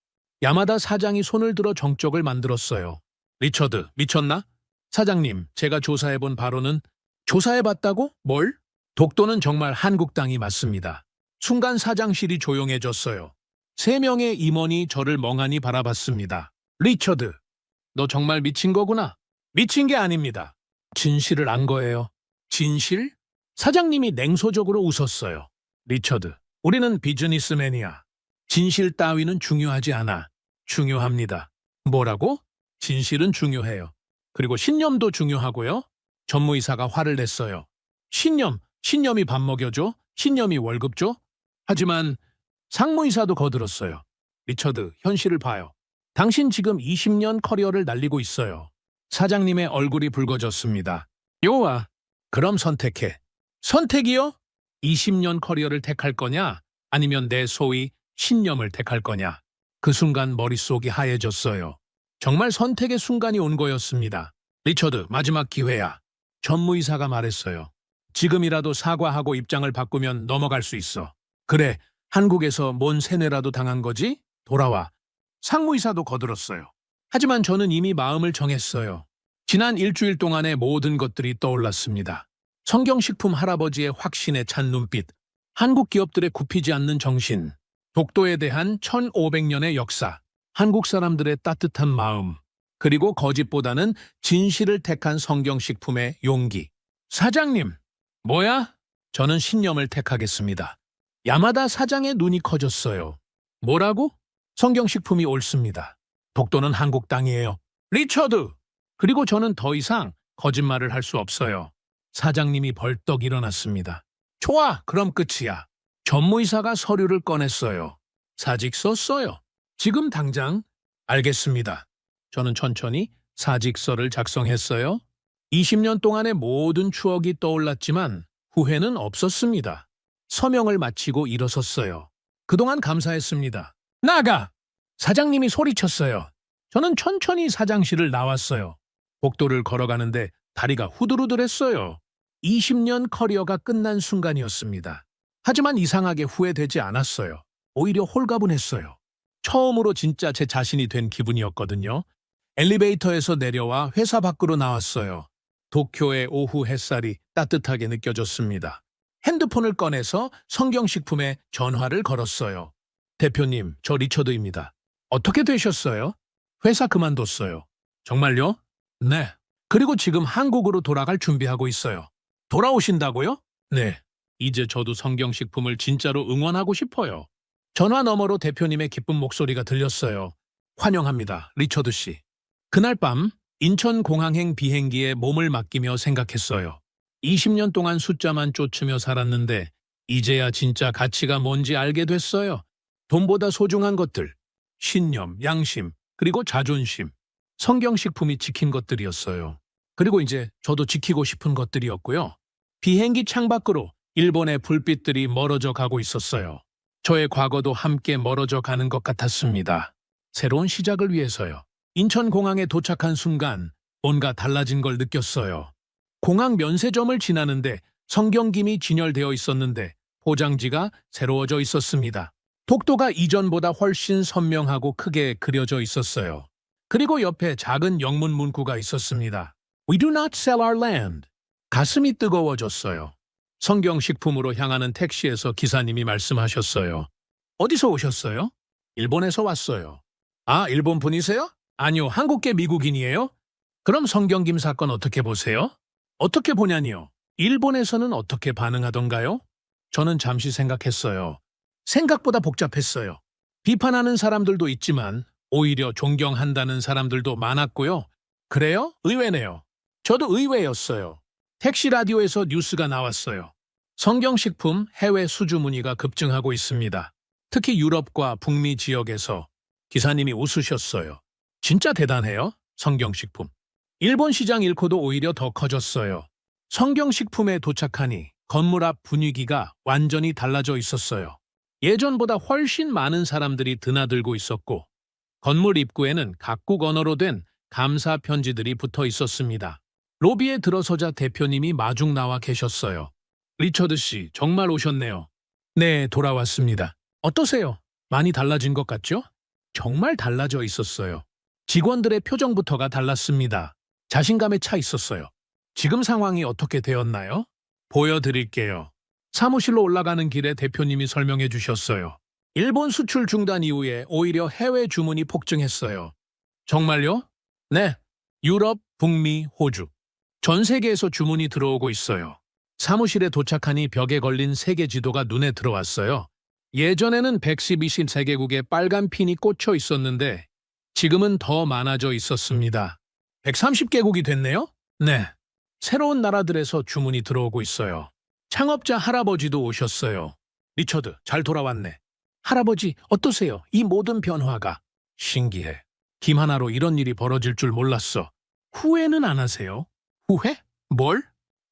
야마다 사장이 손을 들어 정적을 만들었어요. 리처드, 미쳤나? 사장님, 제가 조사해본 바로는 조사해봤다고? 뭘? 독도는 정말 한국 땅이 맞습니다. 순간 사장실이 조용해졌어요. 3명의 임원이 저를 멍하니 바라봤습니다. 리처드, 너 정말 미친 거구나. 미친 게 아닙니다. 진실을 안 거예요. 진실? 사장님이 냉소적으로 웃었어요. 리처드, 우리는 비즈니스맨이야. 진실 따위는 중요하지 않아. 중요합니다. 뭐라고? 진실은 중요해요. 그리고 신념도 중요하고요. 전무이사가 화를 냈어요. 신념이 밥 먹여줘? 신념이 월급 줘? 하지만 상무이사도 거들었어요. 리처드, 현실을 봐요. 당신 지금 20년 커리어를 날리고 있어요. 사장님의 얼굴이 붉어졌습니다. 요아, 그럼 선택해. 선택이요? 20년 커리어를 택할 거냐? 아니면 내 소위 신념을 택할 거냐? 그 순간 머릿속이 하얘졌어요. 정말 선택의 순간이 온 거였습니다. 리처드, 마지막 기회야. 전무이사가 말했어요. 지금이라도 사과하고 입장을 바꾸면 넘어갈 수 있어. 그래, 한국에서 뭔 세뇌라도 당한 거지? 돌아와. 상무이사도 거들었어요. 하지만 저는 이미 마음을 정했어요. 지난 일주일 동안의 모든 것들이 떠올랐습니다. 성경식품 할아버지의 확신에 찬 눈빛, 한국 기업들의 굽히지 않는 정신, 독도에 대한 1500년의 역사, 한국 사람들의 따뜻한 마음, 그리고 거짓보다는 진실을 택한 성경식품의 용기. 사장님, 뭐야? 저는 신념을 택하겠습니다. 야마다 사장의 눈이 커졌어요. 뭐라고? 성경식품이 옳습니다. 독도는 한국 땅이에요. 리처드! 그리고 저는 더 이상 거짓말을 할 수 없어요. 사장님이 벌떡 일어났습니다. 좋아, 그럼 끝이야. 전무이사가 서류를 꺼냈어요. 사직서 써요. 지금 당장? 알겠습니다. 저는 천천히 사직서를 작성했어요. 20년 동안의 모든 추억이 떠올랐지만 후회는 없었습니다. 서명을 마치고 일어섰어요. 그동안 감사했습니다. 나가! 사장님이 소리쳤어요. 저는 천천히 사장실을 나왔어요. 복도를 걸어가는데 다리가 후들후들했어요. 20년 커리어가 끝난 순간이었습니다. 하지만 이상하게 후회되지 않았어요. 오히려 홀가분했어요. 처음으로 진짜 제 자신이 된 기분이었거든요. 엘리베이터에서 내려와 회사 밖으로 나왔어요. 도쿄의 오후 햇살이 따뜻하게 느껴졌습니다. 핸드폰을 꺼내서 성경식품에 전화를 걸었어요. 대표님, 저 리처드입니다. 어떻게 되셨어요? 회사 그만뒀어요. 정말요? 네. 그리고 지금 한국으로 돌아갈 준비하고 있어요. 돌아오신다고요? 네. 이제 저도 성경식품을 진짜로 응원하고 싶어요. 전화 너머로 대표님의 기쁜 목소리가 들렸어요. 환영합니다, 리처드 씨. 그날 밤 인천공항행 비행기에 몸을 맡기며 생각했어요. 20년 동안 숫자만 쫓으며 살았는데 이제야 진짜 가치가 뭔지 알게 됐어요. 돈보다 소중한 것들, 신념, 양심, 그리고 자존심, 성경식품이 지킨 것들이었어요. 그리고 이제 저도 지키고 싶은 것들이었고요. 비행기 창밖으로 일본의 불빛들이 멀어져 가고 있었어요. 저의 과거도 함께 멀어져 가는 것 같았습니다. 새로운 시작을 위해서요. 인천공항에 도착한 순간 뭔가 달라진 걸 느꼈어요. 공항 면세점을 지나는데 성경김이 진열되어 있었는데 포장지가 새로워져 있었습니다. 독도가 이전보다 훨씬 선명하고 크게 그려져 있었어요. 그리고 옆에 작은 영문 문구가 있었습니다. We do not sell our land. 가슴이 뜨거워졌어요. 성경식품으로 향하는 택시에서 기사님이 말씀하셨어요. 어디서 오셨어요? 일본에서 왔어요. 아, 일본 분이세요? 아니요, 한국계 미국인이에요? 그럼 성경김 사건 어떻게 보세요? 어떻게 보냐니요? 일본에서는 어떻게 반응하던가요? 저는 잠시 생각했어요. 생각보다 복잡했어요. 비판하는 사람들도 있지만 오히려 존경한다는 사람들도 많았고요. 그래요? 의외네요. 저도 의외였어요. 택시 라디오에서 뉴스가 나왔어요. 성경식품 해외 수주 문의가 급증하고 있습니다. 특히 유럽과 북미 지역에서. 기사님이 웃으셨어요. 진짜 대단해요, 성경식품. 일본 시장 일코도 오히려 더 커졌어요. 성경식품에 도착하니 건물 앞 분위기가 완전히 달라져 있었어요. 예전보다 훨씬 많은 사람들이 드나들고 있었고 건물 입구에는 각국 언어로 된 감사 편지들이 붙어 있었습니다. 로비에 들어서자 대표님이 마중 나와 계셨어요. 리처드 씨, 정말 오셨네요. 네, 돌아왔습니다. 어떠세요? 많이 달라진 것 같죠? 정말 달라져 있었어요. 직원들의 표정부터가 달랐습니다. 자신감에 차 있었어요. 지금 상황이 어떻게 되었나요? 보여드릴게요. 사무실로 올라가는 길에 대표님이 설명해 주셨어요. 일본 수출 중단 이후에 오히려 해외 주문이 폭증했어요. 정말요? 네. 유럽, 북미, 호주. 전 세계에서 주문이 들어오고 있어요. 사무실에 도착하니 벽에 걸린 세계 지도가 눈에 들어왔어요. 예전에는 112개국에 빨간 핀이 꽂혀 있었는데 지금은 더 많아져 있었습니다. 130개국이 됐네요? 네. 새로운 나라들에서 주문이 들어오고 있어요. 창업자 할아버지도 오셨어요. 리처드, 잘 돌아왔네. 할아버지, 어떠세요? 이 모든 변화가. 신기해. 김 하나로 이런 일이 벌어질 줄 몰랐어. 후회는 안 하세요? 후회? 뭘?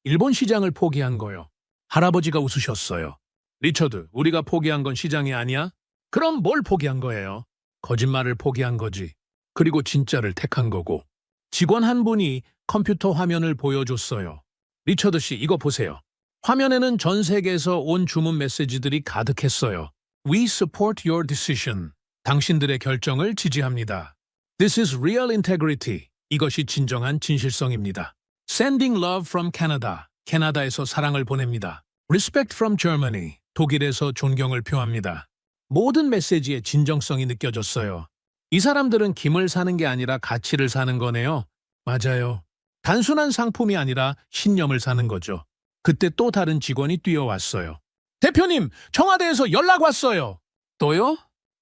일본 시장을 포기한 거요. 할아버지가 웃으셨어요. 리처드, 우리가 포기한 건 시장이 아니야? 그럼 뭘 포기한 거예요? 거짓말을 포기한 거지. 그리고 진짜를 택한 거고. 직원 한 분이 컴퓨터 화면을 보여줬어요. 리처드 씨, 이거 보세요. 화면에는 전 세계에서 온 주문 메시지들이 가득했어요. We support your decision. 당신들의 결정을 지지합니다. This is real integrity. 이것이 진정한 진실성입니다. Sending love from Canada. 캐나다에서 사랑을 보냅니다. Respect from Germany. 독일에서 존경을 표합니다. 모든 메시지에 진정성이 느껴졌어요. 이 사람들은 김을 사는 게 아니라 가치를 사는 거네요. 맞아요. 단순한 상품이 아니라 신념을 사는 거죠. 그때 또 다른 직원이 뛰어왔어요. 대표님, 청와대에서 연락 왔어요. 또요?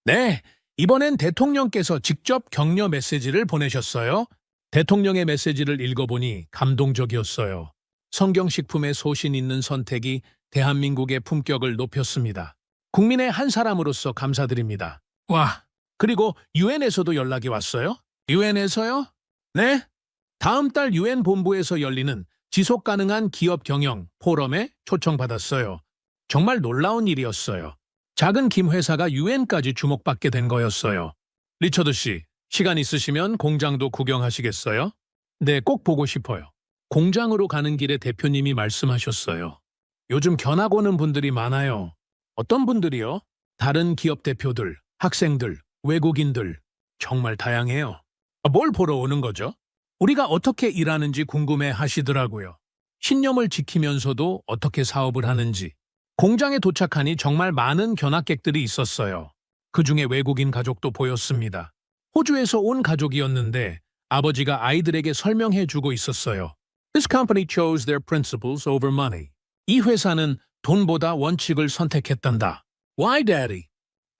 네, 이번엔 대통령께서 직접 격려 메시지를 보내셨어요. 대통령의 메시지를 읽어보니 감동적이었어요. 성경식품의 소신 있는 선택이 대한민국의 품격을 높였습니다. 국민의 한 사람으로서 감사드립니다. 와, 그리고 유엔에서도 연락이 왔어요? 유엔에서요? 네. 다음 달 유엔 본부에서 열리는 지속가능한 기업 경영 포럼에 초청받았어요. 정말 놀라운 일이었어요. 작은 김 회사가 유엔까지 주목받게 된 거였어요. 리처드 씨, 시간 있으시면 공장도 구경하시겠어요? 네, 꼭 보고 싶어요. 공장으로 가는 길에 대표님이 말씀하셨어요. 요즘 견학 오는 분들이 많아요. 어떤 분들이요? 다른 기업 대표들, 학생들, 외국인들. 정말 다양해요. 뭘 보러 오는 거죠? 우리가 어떻게 일하는지 궁금해 하시더라고요. 신념을 지키면서도 어떻게 사업을 하는지. 공장에 도착하니 정말 많은 견학객들이 있었어요. 그중에 외국인 가족도 보였습니다. 호주에서 온 가족이었는데 아버지가 아이들에게 설명해 주고 있었어요. This company chose their principles over money. 이 회사는 돈보다 원칙을 선택했단다. Why, Daddy?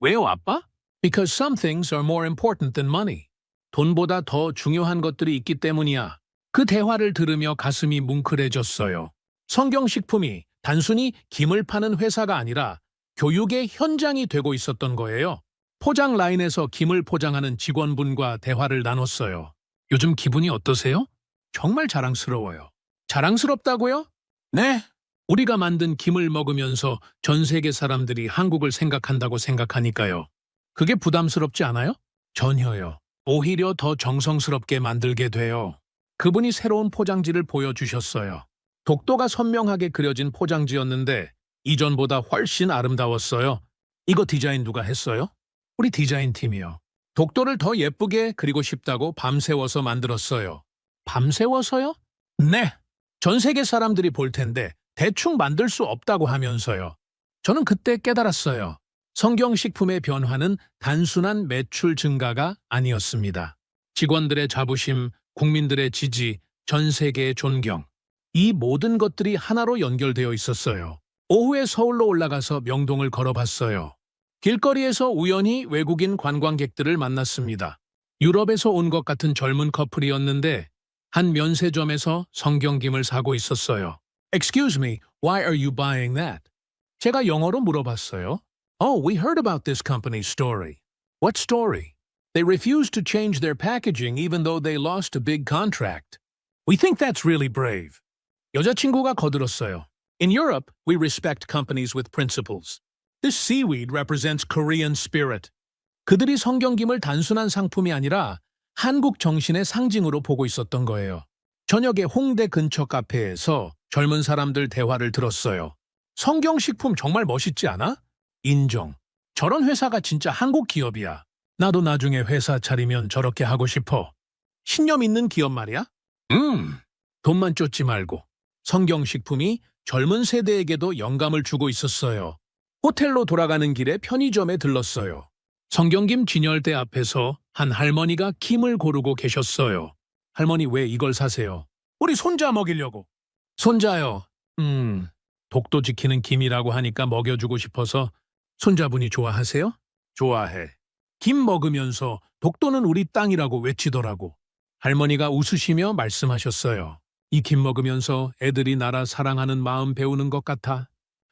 왜요, 아빠? Because some things are more important than money. 돈보다 더 중요한 것들이 있기 때문이야. 그 대화를 들으며 가슴이 뭉클해졌어요. 성경식품이 단순히 김을 파는 회사가 아니라 교육의 현장이 되고 있었던 거예요. 포장 라인에서 김을 포장하는 직원분과 대화를 나눴어요. 요즘 기분이 어떠세요? 정말 자랑스러워요. 자랑스럽다고요? 네. 우리가 만든 김을 먹으면서 전 세계 사람들이 한국을 생각한다고 생각하니까요. 그게 부담스럽지 않아요? 전혀요. 오히려 더 정성스럽게 만들게 돼요. 그분이 새로운 포장지를 보여주셨어요. 독도가 선명하게 그려진 포장지였는데 이전보다 훨씬 아름다웠어요. 이거 디자인 누가 했어요? 우리 디자인 팀이요. 독도를 더 예쁘게 그리고 싶다고 밤새워서 만들었어요. 밤새워서요? 네. 전 세계 사람들이 볼 텐데 대충 만들 수 없다고 하면서요. 저는 그때 깨달았어요. 성경식품의 변화는 단순한 매출 증가가 아니었습니다. 직원들의 자부심, 국민들의 지지, 전 세계의 존경. 이 모든 것들이 하나로 연결되어 있었어요. 오후에 서울로 올라가서 명동을 걸어봤어요. 길거리에서 우연히 외국인 관광객들을 만났습니다. 유럽에서 온 것 같은 젊은 커플이었는데 한 면세점에서 성경김을 사고 있었어요. Excuse me, why are you buying that? 제가 영어로 물어봤어요. Oh, we heard about this company's story. What story? They refused to change their packaging even though they lost a big contract. We think that's really brave. 여자친구가 거들었어요. In Europe, we respect companies with principles. This seaweed represents Korean spirit. 그들이 성경김을 단순한 상품이 아니라 한국 정신의 상징으로 보고 있었던 거예요. 저녁에 홍대 근처 카페에서 젊은 사람들 대화를 들었어요. 성경식품 정말 멋있지 않아? 인정. 저런 회사가 진짜 한국 기업이야. 나도 나중에 회사 차리면 저렇게 하고 싶어. 신념 있는 기업 말이야? 돈만 쫓지 말고. 성경식품이 젊은 세대에게도 영감을 주고 있었어요. 호텔로 돌아가는 길에 편의점에 들렀어요. 성경김 진열대 앞에서 한 할머니가 김을 고르고 계셨어요. 할머니 왜 이걸 사세요? 우리 손자 먹이려고. 손자요. 독도 지키는 김이라고 하니까 먹여주고 싶어서. 손자분이 좋아하세요? 좋아해. 김 먹으면서 독도는 우리 땅이라고 외치더라고. 할머니가 웃으시며 말씀하셨어요. 이 김 먹으면서 애들이 나라 사랑하는 마음 배우는 것 같아.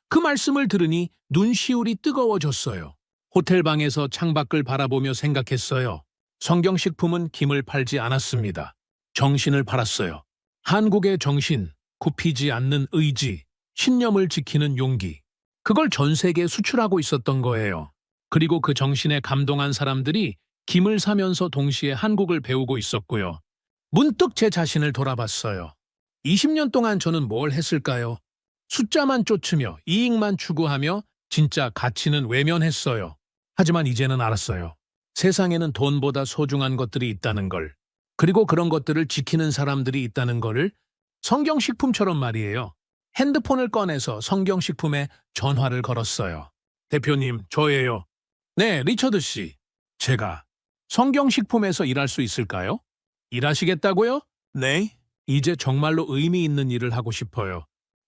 그 말씀을 들으니 눈시울이 뜨거워졌어요. 호텔 방에서 창밖을 바라보며 생각했어요. 성경식품은 김을 팔지 않았습니다. 정신을 팔았어요. 한국의 정신, 굽히지 않는 의지, 신념을 지키는 용기. 그걸 전 세계에 수출하고 있었던 거예요. 그리고 그 정신에 감동한 사람들이 김을 사면서 동시에 한국을 배우고 있었고요. 문득 제 자신을 돌아봤어요. 20년 동안 저는 뭘 했을까요? 숫자만 쫓으며 이익만 추구하며 진짜 가치는 외면했어요. 하지만 이제는 알았어요. 세상에는 돈보다 소중한 것들이 있다는 걸. 그리고 그런 것들을 지키는 사람들이 있다는 거를 성경식품처럼 말이에요. 핸드폰을 꺼내서 성경식품에 전화를 걸었어요. 대표님, 저예요. 네, 리처드 씨. 제가 성경식품에서 일할 수 있을까요? 일하시겠다고요? 네. 이제 정말로 의미 있는 일을 하고 싶어요.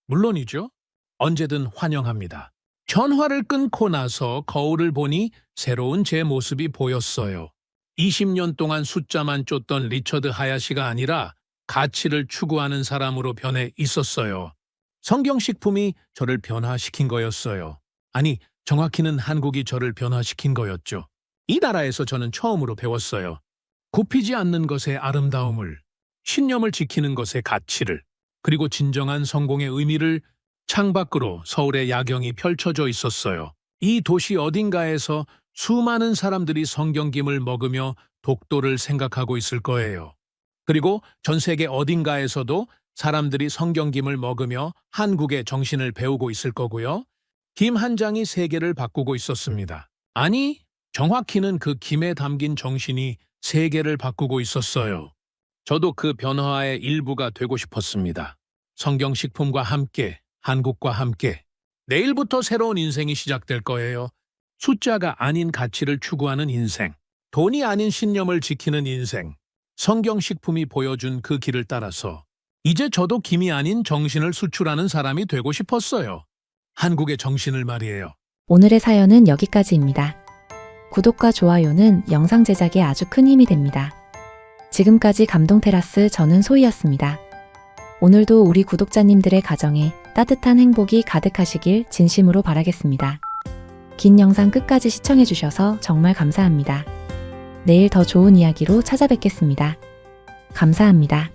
물론이죠. 언제든 환영합니다. 전화를 끊고 나서 거울을 보니 새로운 제 모습이 보였어요. 20년 동안 숫자만 쫓던 리처드 하야시가 아니라 가치를 추구하는 사람으로 변해 있었어요. 성경식품이 저를 변화시킨 거였어요. 아니, 정확히는 한국이 저를 변화시킨 거였죠. 이 나라에서 저는 처음으로 배웠어요. 굽히지 않는 것의 아름다움을, 신념을 지키는 것의 가치를, 그리고 진정한 성공의 의미를. 창밖으로 서울의 야경이 펼쳐져 있었어요. 이 도시 어딘가에서 수많은 사람들이 성경김을 먹으며 독도를 생각하고 있을 거예요. 그리고 전 세계 어딘가에서도 사람들이 성경김을 먹으며 한국의 정신을 배우고 있을 거고요. 김 한 장이 세계를 바꾸고 있었습니다. 아니, 정확히는 그 김에 담긴 정신이 세계를 바꾸고 있었어요. 저도 그 변화의 일부가 되고 싶었습니다. 성경식품과 함께, 한국과 함께. 내일부터 새로운 인생이 시작될 거예요. 숫자가 아닌 가치를 추구하는 인생, 돈이 아닌 신념을 지키는 인생. 성경식품이 보여준 그 길을 따라서 이제 저도 김이 아닌 정신을 수출하는 사람이 되고 싶었어요. 한국의 정신을 말이에요. 오늘의 사연은 여기까지입니다. 구독과 좋아요는 영상 제작에 아주 큰 힘이 됩니다. 지금까지 감동테라스 저는 소희였습니다. 오늘도 우리 구독자님들의 가정에 따뜻한 행복이 가득하시길 진심으로 바라겠습니다. 긴 영상 끝까지 시청해주셔서 정말 감사합니다. 내일 더 좋은 이야기로 찾아뵙겠습니다. 감사합니다.